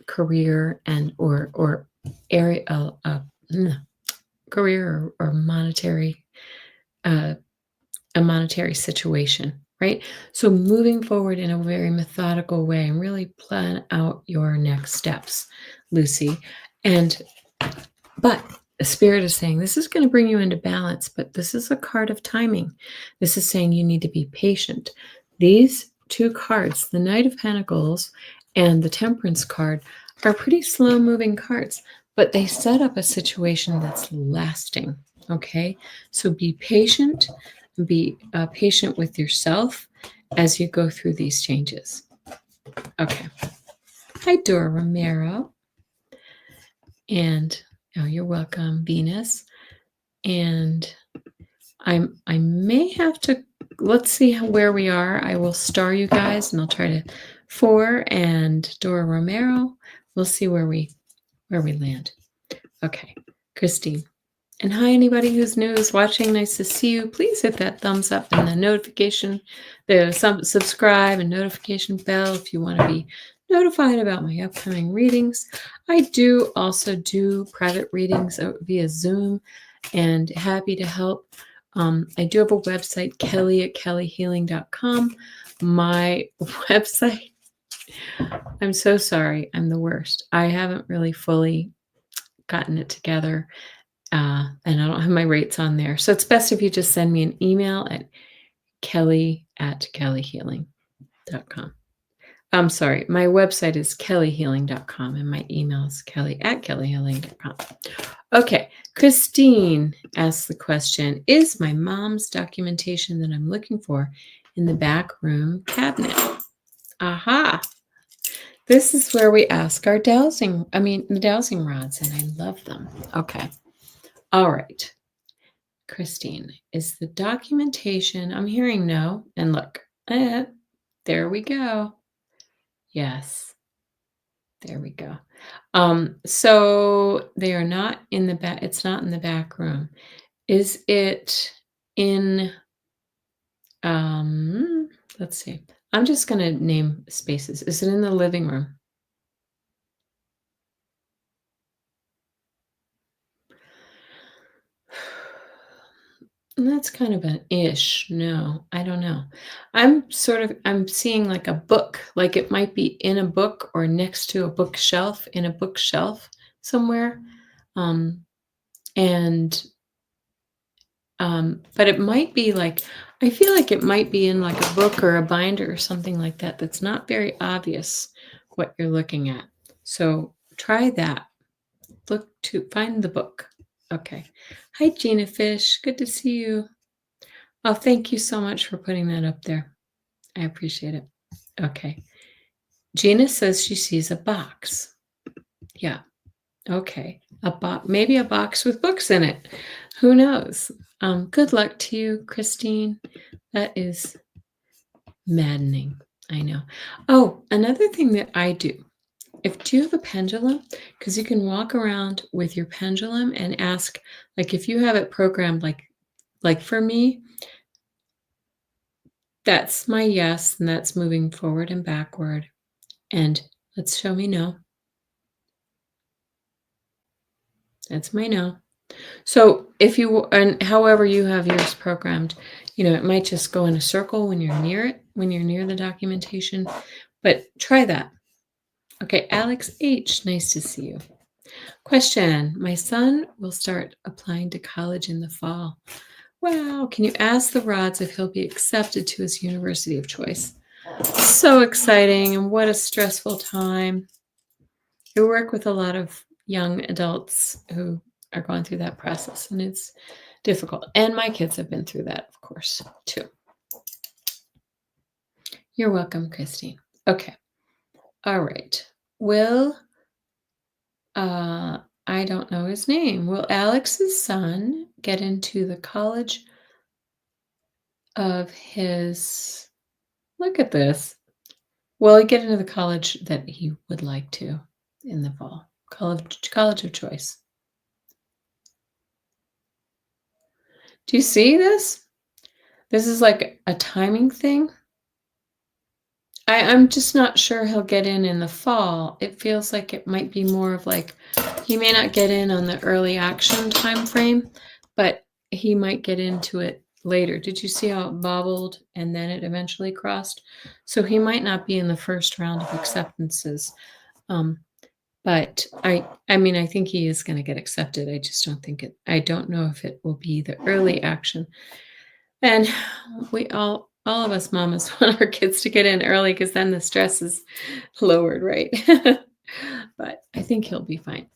career and or area career or monetary a monetary situation, right? So moving forward in a very methodical way and really plan out your next steps, Lucy. But the spirit is saying this is going to bring you into balance, but this is a card of timing. This is saying you need to be patient. These two cards, the Knight of Pentacles and the Temperance card, are pretty slow moving cards, but they set up a situation that's lasting. Okay. So be patient. Be patient with yourself as you go through these changes. Okay. Hi, Dora Romero. And oh, you're welcome, Venus. And I may have to, let's see where we are. I will star you guys and I'll try to 4 and Dora Romero. We'll see where we land. Okay, Christine. And hi, anybody who's new is watching. Nice to see you. Please hit that thumbs up and the notification, the subscribe and notification bell if you want to be notified about my upcoming readings. I do also do private readings via Zoom and happy to help. I do have a website, kelly@kellyhealing.com. My website, I'm so sorry. I'm the worst. I haven't really fully gotten it together. And I don't have my rates on there. So it's best if you just send me an email at kelly@kellyhealing.com. I'm sorry, my website is kellyhealing.com and my email is kelly@kellyhealing.com. Okay, Christine asks the question, is my mom's documentation that I'm looking for in the back room cabinet? Aha! This is where we ask our the dowsing rods, and I love them. Okay. All right, Christine, is the documentation, I'm hearing no, and look, there we go. Yes, there we go. So they are not in the back, it's not in the back room. Is it in, let's see, I'm just going to name spaces. Is it in the living room? And that's kind of an ish. No, I don't know. I'm seeing like a book, like it might be in a book or next to a bookshelf, in a bookshelf somewhere. And but it might be like, I feel like it might be in like a book or a binder or something like that. That's not very obvious what you're looking at. So try that. Look to find the book. Okay. Hi, Gina Fish. Good to see you. Oh, thank you so much for putting that up there. I appreciate it. Okay. Gina says she sees a box. Yeah. Okay. Maybe a box with books in it. Who knows? Good luck to you, Christine. That is maddening. I know. Oh, another thing that I do. Do you have a pendulum? Because you can walk around with your pendulum and ask, like if you have it programmed, like for me, that's my yes, and that's moving forward and backward. And let's show me no. That's my no. So if you, and however you have yours programmed, it might just go in a circle when you're near it, when you're near the documentation, but try that. Okay, Alex H., nice to see you. Question, my son will start applying to college in the fall. Wow, can you ask the rods if he'll be accepted to his university of choice? So exciting, and what a stressful time. I work with a lot of young adults who are going through that process, and it's difficult. And my kids have been through that, of course, too. You're welcome, Christine. Okay. All right. I don't know his name. Will Alex's son get into the college of his Look at this. Will he get into the college that he would like to in the fall? College of choice. Do you see this? This is like a timing thing. I'm just not sure he'll get in the fall. It feels like it might be more of like he may not get in on the early action time frame, but he might get into it later. Did you see how it bobbled and then it eventually crossed? So he might not be in the first round of acceptances. Um, but I mean, I think he is going to get accepted. I just don't think it. I don't know if it will be the early action. And we all of us mamas want our kids to get in early because then the stress is lowered, right? But I think he'll be fine.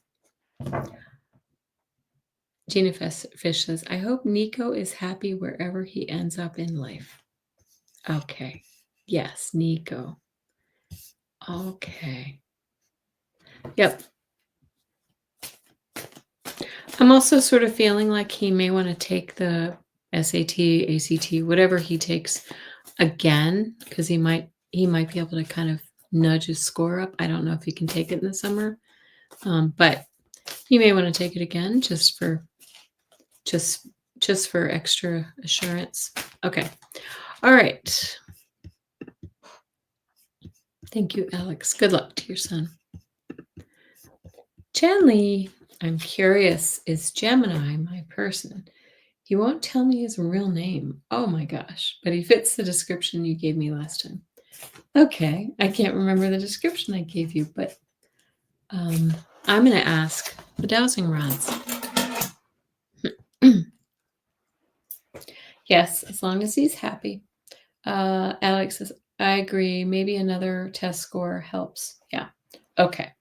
Gina Fish says, I hope Nico is happy wherever he ends up in life. Okay. Yes, Nico. Okay. Yep. I'm also sort of feeling like he may want to take the SAT, ACT, whatever he takes again, because he might be able to kind of nudge his score up. I don't know if he can take it in the summer, but he may want to take it again just for extra assurance. Okay. All right. Thank you, Alex. Good luck to your son. Chanley, I'm curious, is Gemini my person? He won't tell me his real name. Oh my gosh, but he fits the description you gave me last time. Okay, I can't remember the description I gave you, but I'm going to ask the dowsing rods. Yes, as long as he's happy. Alex says, I agree. Maybe another test score helps. Yeah. Okay.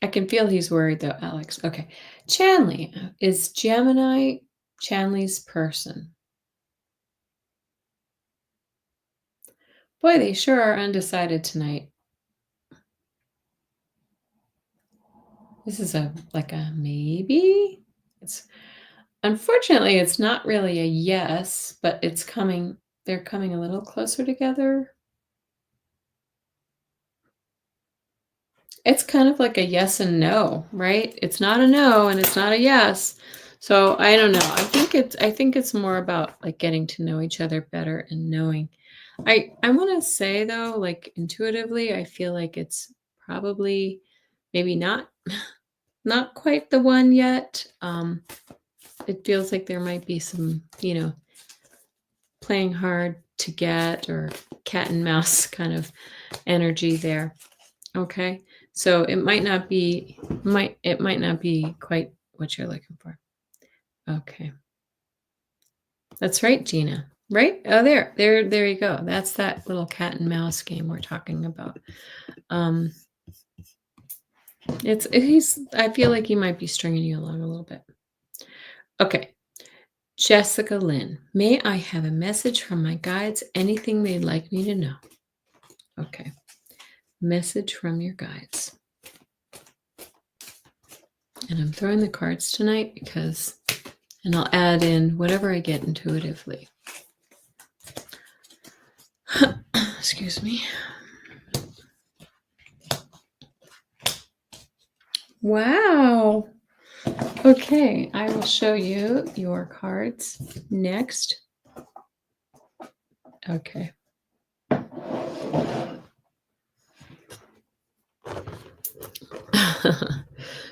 I can feel he's worried though, Alex. Okay. Chanley, is Gemini Chanley's person? Boy, they sure are undecided tonight. This is like a maybe. Unfortunately, it's not really a yes, but it's coming. They're coming a little closer together. It's kind of like a yes and no, right? It's not a no and it's not a yes. So I don't know. I think it's more about like getting to know each other better and knowing. I want to say though, like intuitively, I feel like it's probably maybe not quite the one yet. It feels like there might be some, playing hard to get or cat and mouse kind of energy there. Okay. So it might not be quite what you're looking for. Okay. That's right, Gina. Right? Oh, there you go. That's that little cat and mouse game we're talking about. I feel like he might be stringing you along a little bit. Okay. Jessica Lynn, may I have a message from my guides? Anything they'd like me to know? Okay. Message from your guides. And I'm throwing the cards tonight and I'll add in whatever I get intuitively. Excuse me. Wow. Okay, I will show you your cards next. Okay.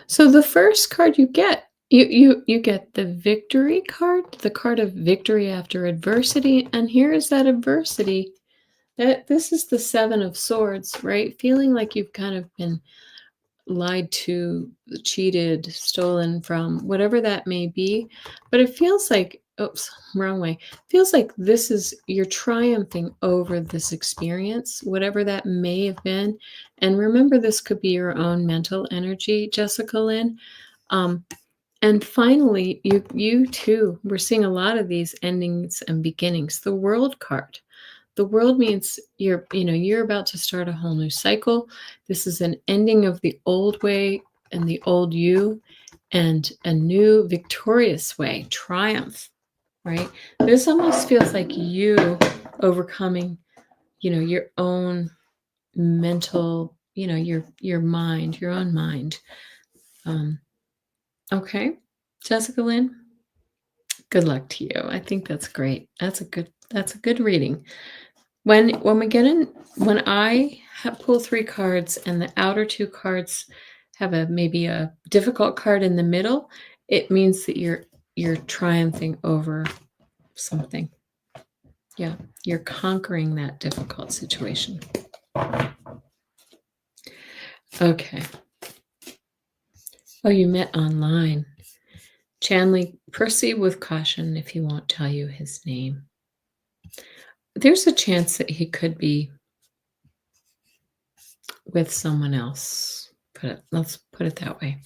So the first card you get, you get the victory card, the card of victory after adversity, and here is that adversity. This is the Seven of Swords, right? Feeling like you've kind of been lied to, cheated, stolen from, whatever that may be. But it feels like, oops, wrong way. Feels like you're triumphing over this experience, whatever that may have been. And remember, this could be your own mental energy, Jessica Lynn. And finally, you too, we're seeing a lot of these endings and beginnings. The World card. The world means you're about to start a whole new cycle. This is an ending of the old way and the old you and a new victorious way, triumph. right? This almost feels like you overcoming, your own mental, your mind, your own mind. Um, okay, Jessica Lynn, good luck to you. I think that's great. That's a good reading. When we get in, when I pull 3 cards and the outer 2 cards have maybe a difficult card in the middle, it means that you're triumphing over something. Yeah, you're conquering that difficult situation. Okay. Oh, you met online. Chanley, proceed with caution if he won't tell you his name. There's a chance that he could be with someone else. Let's put it that way.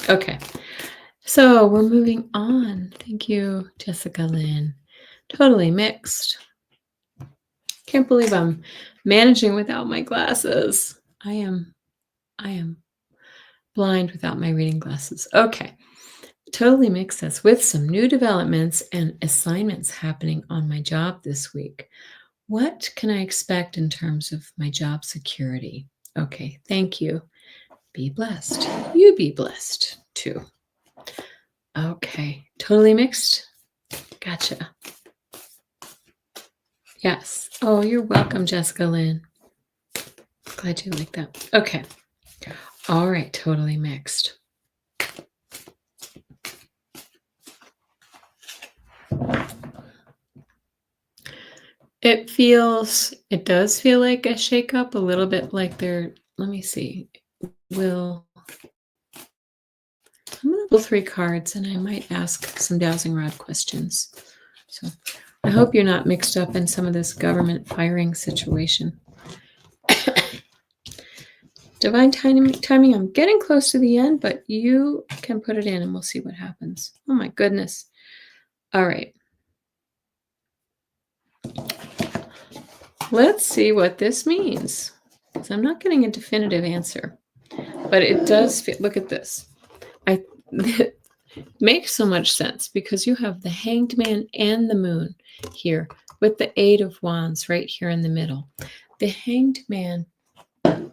Okay. So we're moving on. Thank you, Jessica Lynn. Totally mixed. Can't believe I'm managing without my glasses. I am blind without my reading glasses. Okay. Totally mixed says, with some new developments and assignments happening on my job this week. What can I expect in terms of my job security? Okay, thank you. Be blessed. You be blessed too. Okay, totally mixed. Gotcha. Yes. Oh, you're welcome, Jessica Lynn. Glad you like that. Okay. All right, totally mixed. It does feel like a shakeup, a little bit like let me see. I'm going to pull 3 cards and I might ask some dowsing rod questions. So I hope you're not mixed up in some of this government firing situation. Divine timing, I'm getting close to the end, but you can put it in and we'll see what happens. Oh my goodness. All right. Let's see what this means. Because I'm not getting a definitive answer. But it does fit. Look at this. It makes so much sense because you have the Hanged Man and the Moon here with the 8 of Wands right here in the middle. The Hanged Man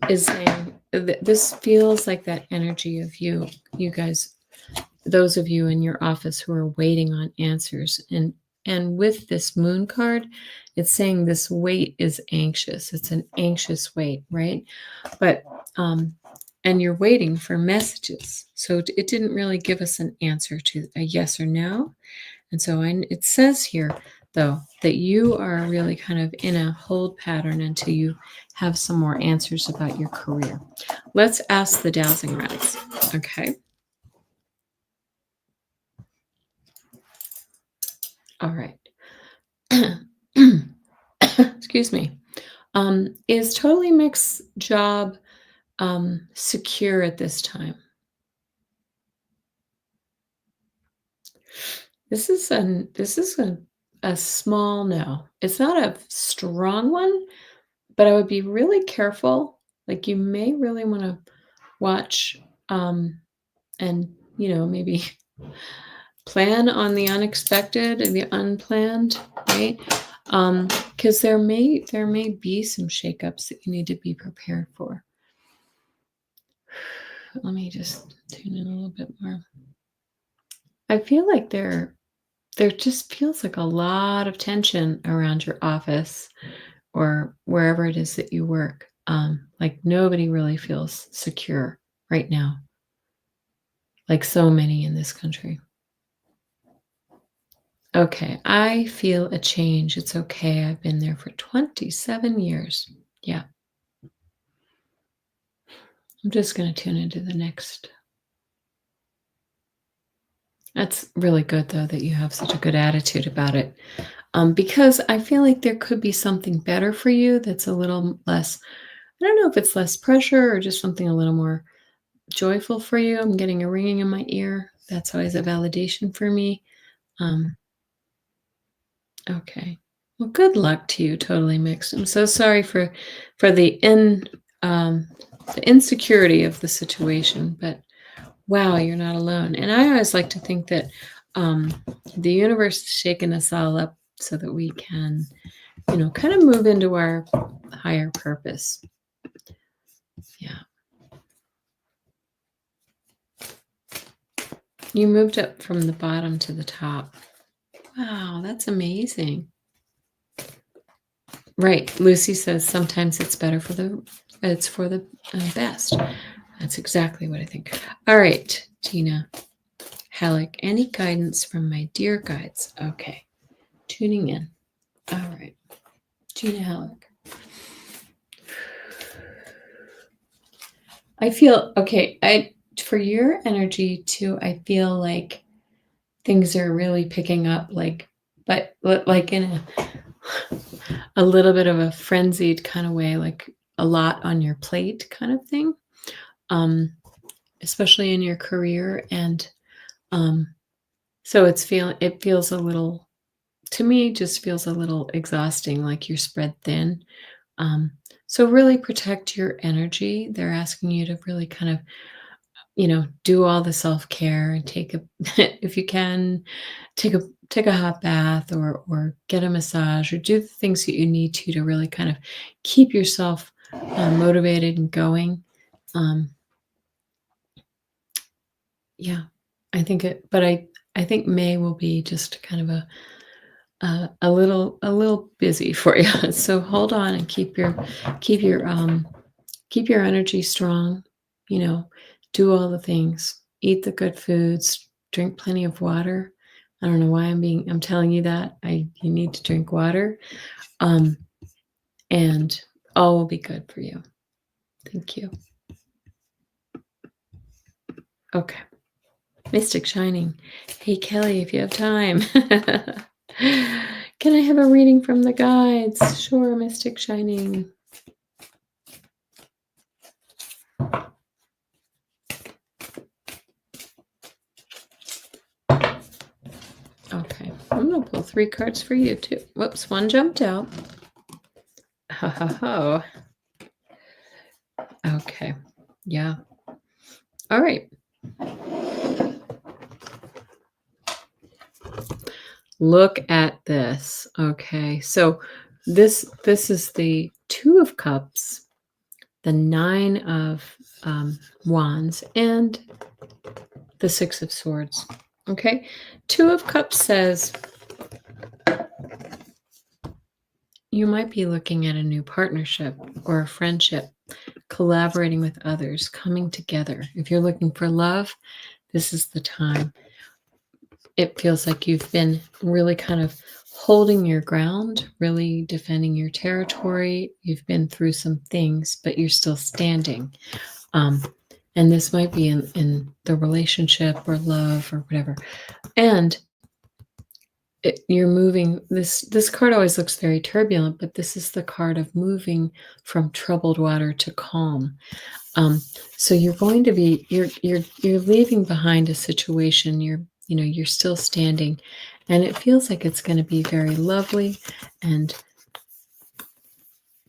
is saying that this feels like that energy of you guys, those of you in your office who are waiting on answers. And with this Moon card, it's saying this wait is anxious. It's an anxious wait, right? But and you're waiting for messages. So it didn't really give us an answer to a yes or no. And so it says here, though, that you are really kind of in a hold pattern until you have some more answers about your career. Let's ask the dowsing rods. Okay. All right. Excuse me. Is Totally Mixed job secure at this time? This is a small no. It's not a strong one, but I would be really careful. Like you may really want to watch and maybe plan on the unexpected and the unplanned, right? Because there may be some shakeups that you need to be prepared for. Let me just tune in a little bit more. I feel like there just feels like a lot of tension around your office or wherever it is that you work. Like nobody really feels secure right now, like so many in this country. Okay, I feel a change. It's okay. I've been there for 27 years. Yeah. I'm just going to tune into the next. That's really good, though, that you have such a good attitude about it. Because I feel like there could be something better for you that's a little less, I don't know if it's less pressure or just something a little more joyful for you. I'm getting a ringing in my ear. That's always a validation for me. Okay. Well, good luck to you, Totally Mixed. I'm so sorry for the insecurity of the situation, but wow, you're not alone. And I always like to think that The universe is shaking us all up so that we can, kind of move into our higher purpose. Yeah. You moved up from the bottom to the top. Wow, that's amazing. Right. Lucy says sometimes it's for the best. That's exactly what I think. All right, Gina Halleck, any guidance from my dear guides? Okay. Tuning in. All right. Gina Halleck. I feel okay. For your energy too, I feel like things are really picking up, but like in a little bit of a frenzied kind of way, like a lot on your plate kind of thing, especially in your career. And so it feels a little, to me, just feels a little exhausting, like you're spread thin. So really protect your energy. They're asking you to really kind of, do all the self-care and if you can, take a hot bath or get a massage or do the things that you need to really kind of keep yourself motivated and going. Yeah, I think but I think May will be just kind of a little busy for you. So hold on and keep your keep your energy strong. Do all the things. Eat the good foods. Drink plenty of water. I don't know why I'm telling you that. You need to drink water. And all will be good for you. Thank you. Okay. Mystic Shining. Hey, Kelly, if you have time. Can I have a reading from the guides? Sure, Mystic Shining. Okay, I'm going to pull 3 cards for you, too. Whoops, one jumped out. Ho, ho, ho. Okay, yeah. All right. Look at this. Okay, so this is the 2 of Cups, the 9 of Wands, and the 6 of Swords. Okay, 2 of Cups says you might be looking at a new partnership or a friendship, collaborating with others, coming together. If you're looking for love, this is the time. It feels like you've been really kind of holding your ground, really defending your territory. You've been through some things, but you're still standing. And this might be in the relationship or love or whatever. And you're moving. This card always looks very turbulent, but this is the card of moving from troubled water to calm. So you're going to be you're leaving behind a situation. You're still standing, and it feels like it's going to be very lovely and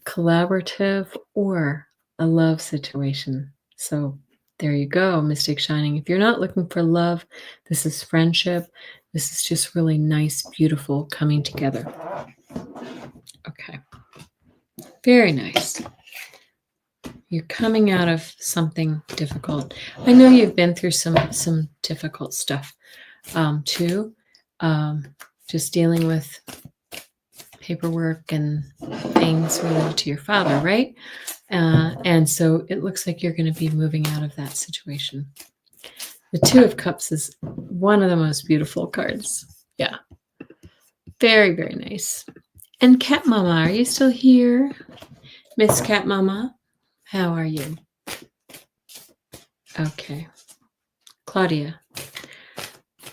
collaborative or a love situation. So there you go, Mystic Shining. If you're not looking for love, this is friendship. This is just really nice, beautiful coming together. Okay. Very nice. You're coming out of something difficult. I know you've been through some difficult stuff too. Just dealing with paperwork and things related to your father, right? And so it looks like you're going to be moving out of that situation. The 2 of Cups is one of the most beautiful cards. Yeah. Very, very nice. And Cat Mama, are you still here? Miss Cat Mama, how are you? Okay. Claudia,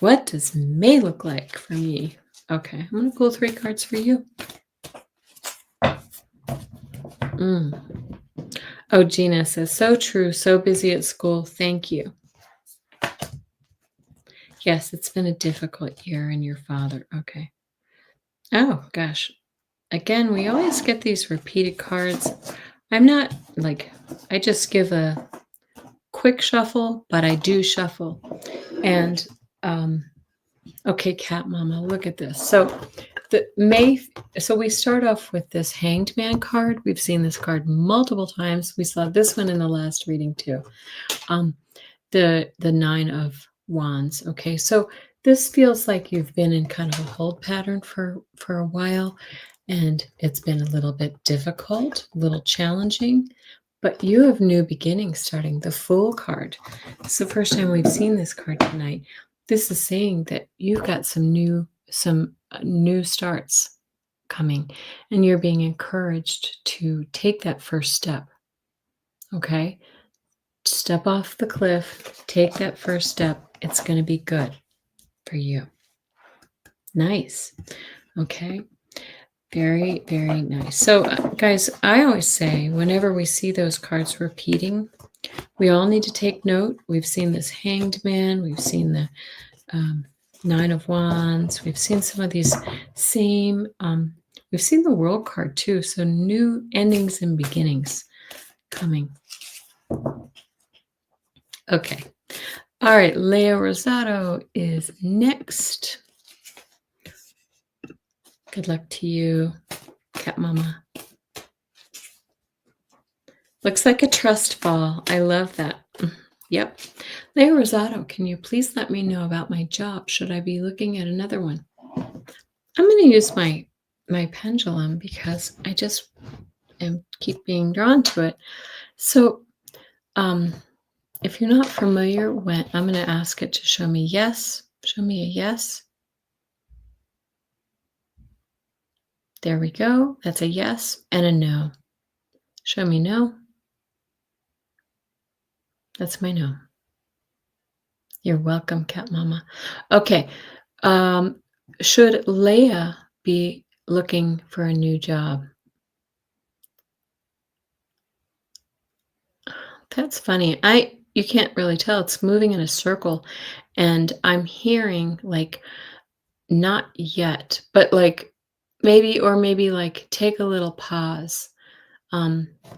what does May look like for me? Okay, I'm going to pull 3 cards for you. Oh, Gina says, so true, so busy at school. Thank you. Yes, it's been a difficult year and your father. Okay. Oh, gosh. Again, we always get these repeated cards. I'm not I just give a quick shuffle, but I do shuffle. And Okay, cat mama, look at this. So we start off with this Hanged Man card. We've seen this card multiple times. We saw this one in the last reading too. The Nine of Wands. Okay, so this feels like you've been in kind of a hold pattern for a while, and it's been a little bit difficult, a little challenging, but you have new beginnings starting. The Fool card. It's the first time we've seen this card tonight. This is saying that you've got some new starts coming, and you're being encouraged to take that first step. Okay? Step off the cliff, take that first step. It's going to be good for you. Nice. Okay. Very, very nice. So, guys, I always say whenever we see those cards repeating, we all need to take note. We've seen this Hanged Man. We've seen the Nine of Wands. We've seen some of these same, we've seen the World card too. So new endings and beginnings coming. Okay. All right. Leo Rosado is next. Good luck to you, cat mama. Looks like a trust fall. I love that. Yep. Leo Rosado, can you please let me know about my job? Should I be looking at another one? I'm going to use my pendulum because I just keep being drawn to it. So if you're not familiar, I'm going to ask it to show me yes. Show me a yes. There we go. That's a yes and a no. Show me no. That's my no. You're welcome, cat mama. Okay. Should Leia be looking for a new job? That's funny. You can't really tell. It's moving in a circle, and I'm hearing like not yet, but like maybe like take a little pause.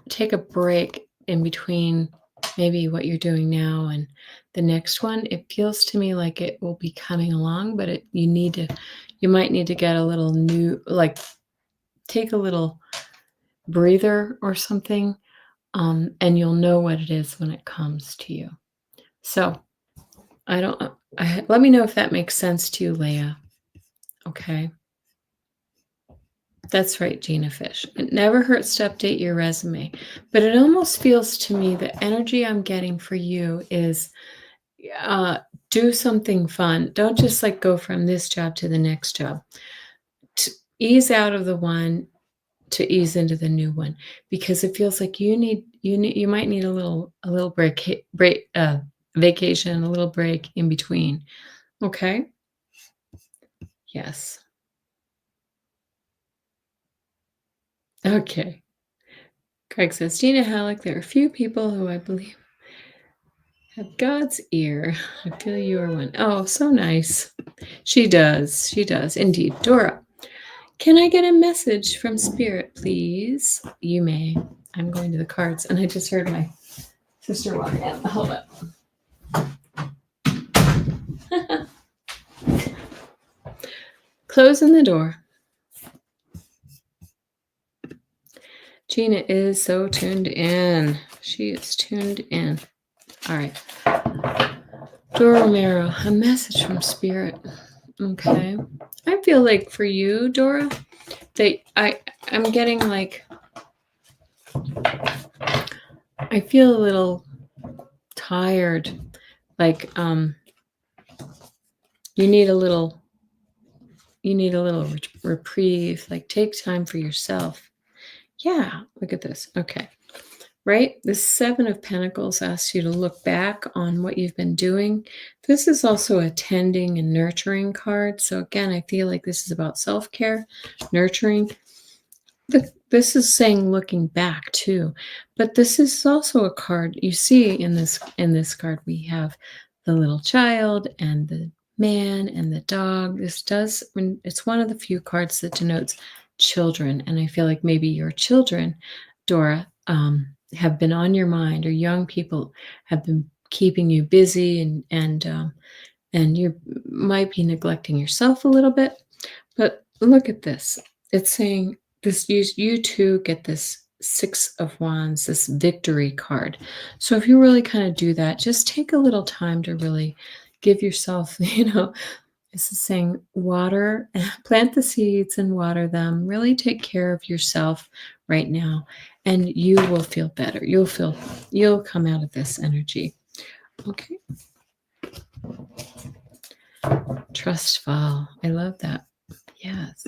Take a break in between maybe what you're doing now and the next one. It feels to me like it will be coming along, but you might need to get a little new, like take a little breather or something, and you'll know what it is when it comes to you. So let me know if that makes sense to you, Leia. Okay. That's right, Gina Fish. It never hurts to update your resume, but it almost feels to me the energy I'm getting for you is do something fun. Don't just like go from this job to the next job. To ease out of the one to ease into the new one, because it feels like you might need a little vacation, a little break in between. Okay? Yes. Okay. Craig says, Gina Halleck, there are a few people who I believe have God's ear. I feel you are one. Oh, so nice. She does. She does. Indeed. Dora, can I get a message from Spirit, please? You may. I'm going to the cards, and I just heard my sister walk in. Hold up. Closing the door. Gina is so tuned in. She is tuned in. All right. Dora Romero, a message from Spirit. Okay. I feel like for you, Dora, that I'm getting like, I feel a little tired. Like you need a little reprieve. Like take time for yourself. Yeah, look at this. Okay. Right? The Seven of Pentacles asks you to look back on what you've been doing. This is also a tending and nurturing card. So again, I feel like this is about self-care, nurturing. This is saying looking back too. But this is also a card you see in this card. We have the little child and the man and the dog. It's one of the few cards that denotes children. And I feel like maybe your children, Dora, have been on your mind, or young people have been keeping you busy and and you might be neglecting yourself a little bit. But look at this. It's saying this you too get this Six of Wands, this victory card. So if you really kind of do that, just take a little time to really give yourself, this is saying water, plant the seeds and water them. Really take care of yourself right now, and you will feel better. You'll come out of this energy. Okay. Trust fall. I love that. Yes.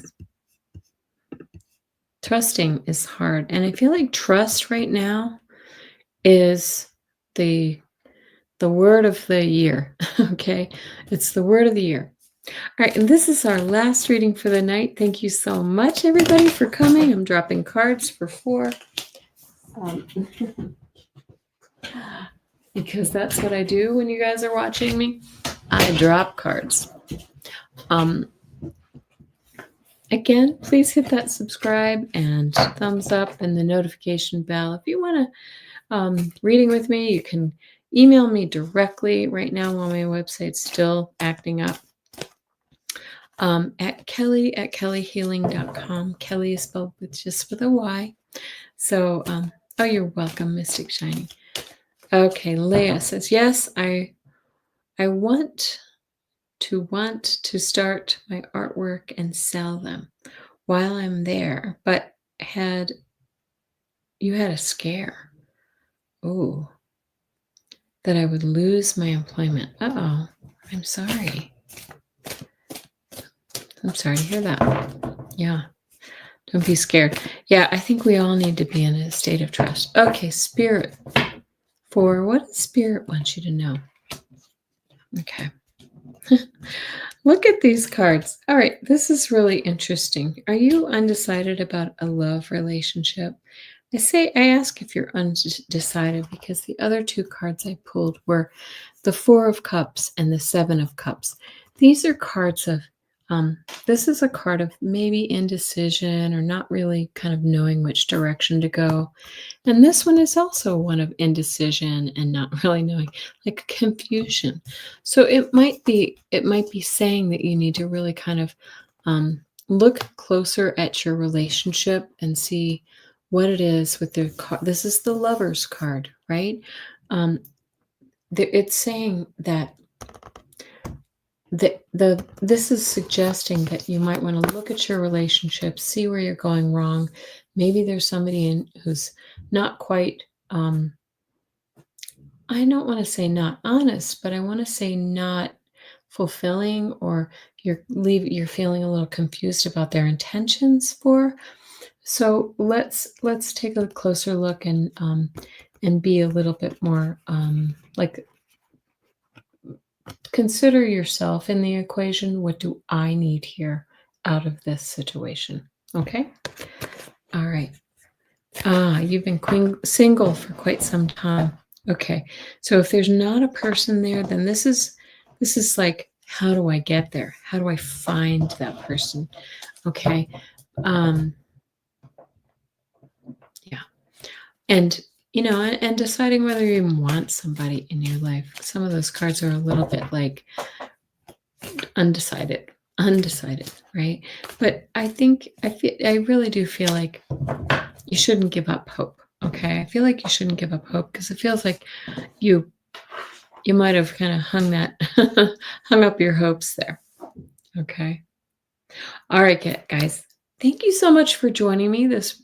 Trusting is hard. And I feel like trust right now is the word of the year. Okay. It's the word of the year. All right. And this is our last reading for the night. Thank you so much, everybody, for coming. I'm dropping cards for 4. Because that's what I do when you guys are watching me. I drop cards. Again, please hit that subscribe and thumbs up and the notification bell. If you want to reading with me, you can email me directly right now while my website's still acting up. At kelly@kellyhealing.com. Kelly is spelled with a Y. So, oh, you're welcome, Mystic Shiny. Okay, Leah says, yes, I want to start my artwork and sell them while I'm there, but you had a scare. Oh, that I would lose my employment. Uh-oh, I'm sorry. I'm sorry to hear that. Yeah, don't be scared. Yeah, I think we all need to be in a state of trust. Okay, Spirit. For what does Spirit want you to know? Okay. Look at these cards. All right, this is really interesting. Are you undecided about a love relationship? I ask if you're undecided because the other 2 cards I pulled were the 4 of Cups and the 7 of Cups. These are cards of, this is a card of maybe indecision or not really kind of knowing which direction to go. And this one is also one of indecision and not really knowing, like confusion. So it might be saying that you need to really kind of look closer at your relationship and see what it is with the card. This is the Lover's card, right? It's saying that this is suggesting that you might want to look at your relationship, see where you're going wrong. Maybe there's somebody who's not quite, I don't want to say not honest, but I want to say not fulfilling, or you're feeling a little confused about their intentions for. So let's take a closer look and be a little bit more like, consider yourself in the equation. What do I need here out of this situation? Okay. All right. You've been single for quite some time. Okay. So if there's not a person there, then this is like, how do I get there? How do I find that person? Okay. Yeah. And and deciding whether you even want somebody in your life. Some of those cards are a little bit like undecided, right? But I really do feel like you shouldn't give up hope. Okay. I feel like you shouldn't give up hope because it feels like you might have kind of hung up your hopes there. Okay. All right, guys. Thank you so much for joining me this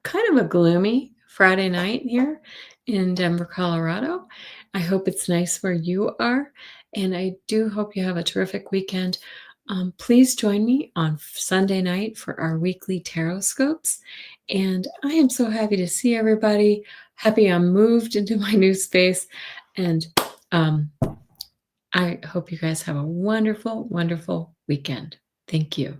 kind of a gloomy Friday night here in Denver, Colorado. I hope it's nice where you are, and I do hope you have a terrific weekend. Please join me on Sunday night for our weekly tarot scopes, and I am so happy to see everybody. Happy I'm moved into my new space, and I hope you guys have a wonderful, wonderful weekend. Thank you.